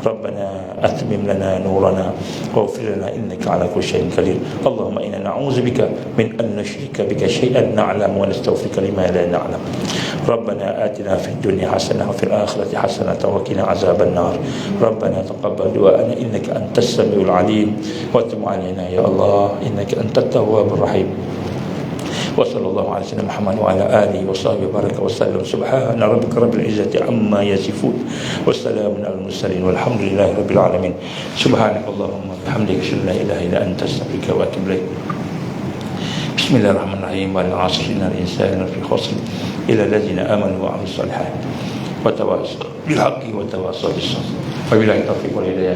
ربنا أتمم لنا نورنا واغفر لنا إنك على كل شيء قدير. اللهم إنا نعوذ بك من أن نشرك بك شيئا نعلم ونستغفرك لما لا نعلم. ربنا آتنا في الدنيا حسنة وفي الآخرة حسنة وقنا عذاب النار. ربنا تقبل دعاءنا إنك أنت السميع العليم وتب علينا يا الله إنك أنت التواب الرحيم. وصلى الله على سيدنا محمد وعلى آله وصحبه وبارك وسلم. سبحان ربك رب العزة عما يصفون والسلام على المرسلين والحمد لله رب العالمين. سبحانك اللهم وبحمدك أشهد أن لا إله إلا أنت أستغفرك وأتوب إليك. بسم الله الرحمن الرحيم. والعصر إن الإنسان لفي خسر إلا الذين آمنوا وعملوا الصالحات وتواصوا بالحق وتواصوا بالصبر. وبالله التوفيق والهداية.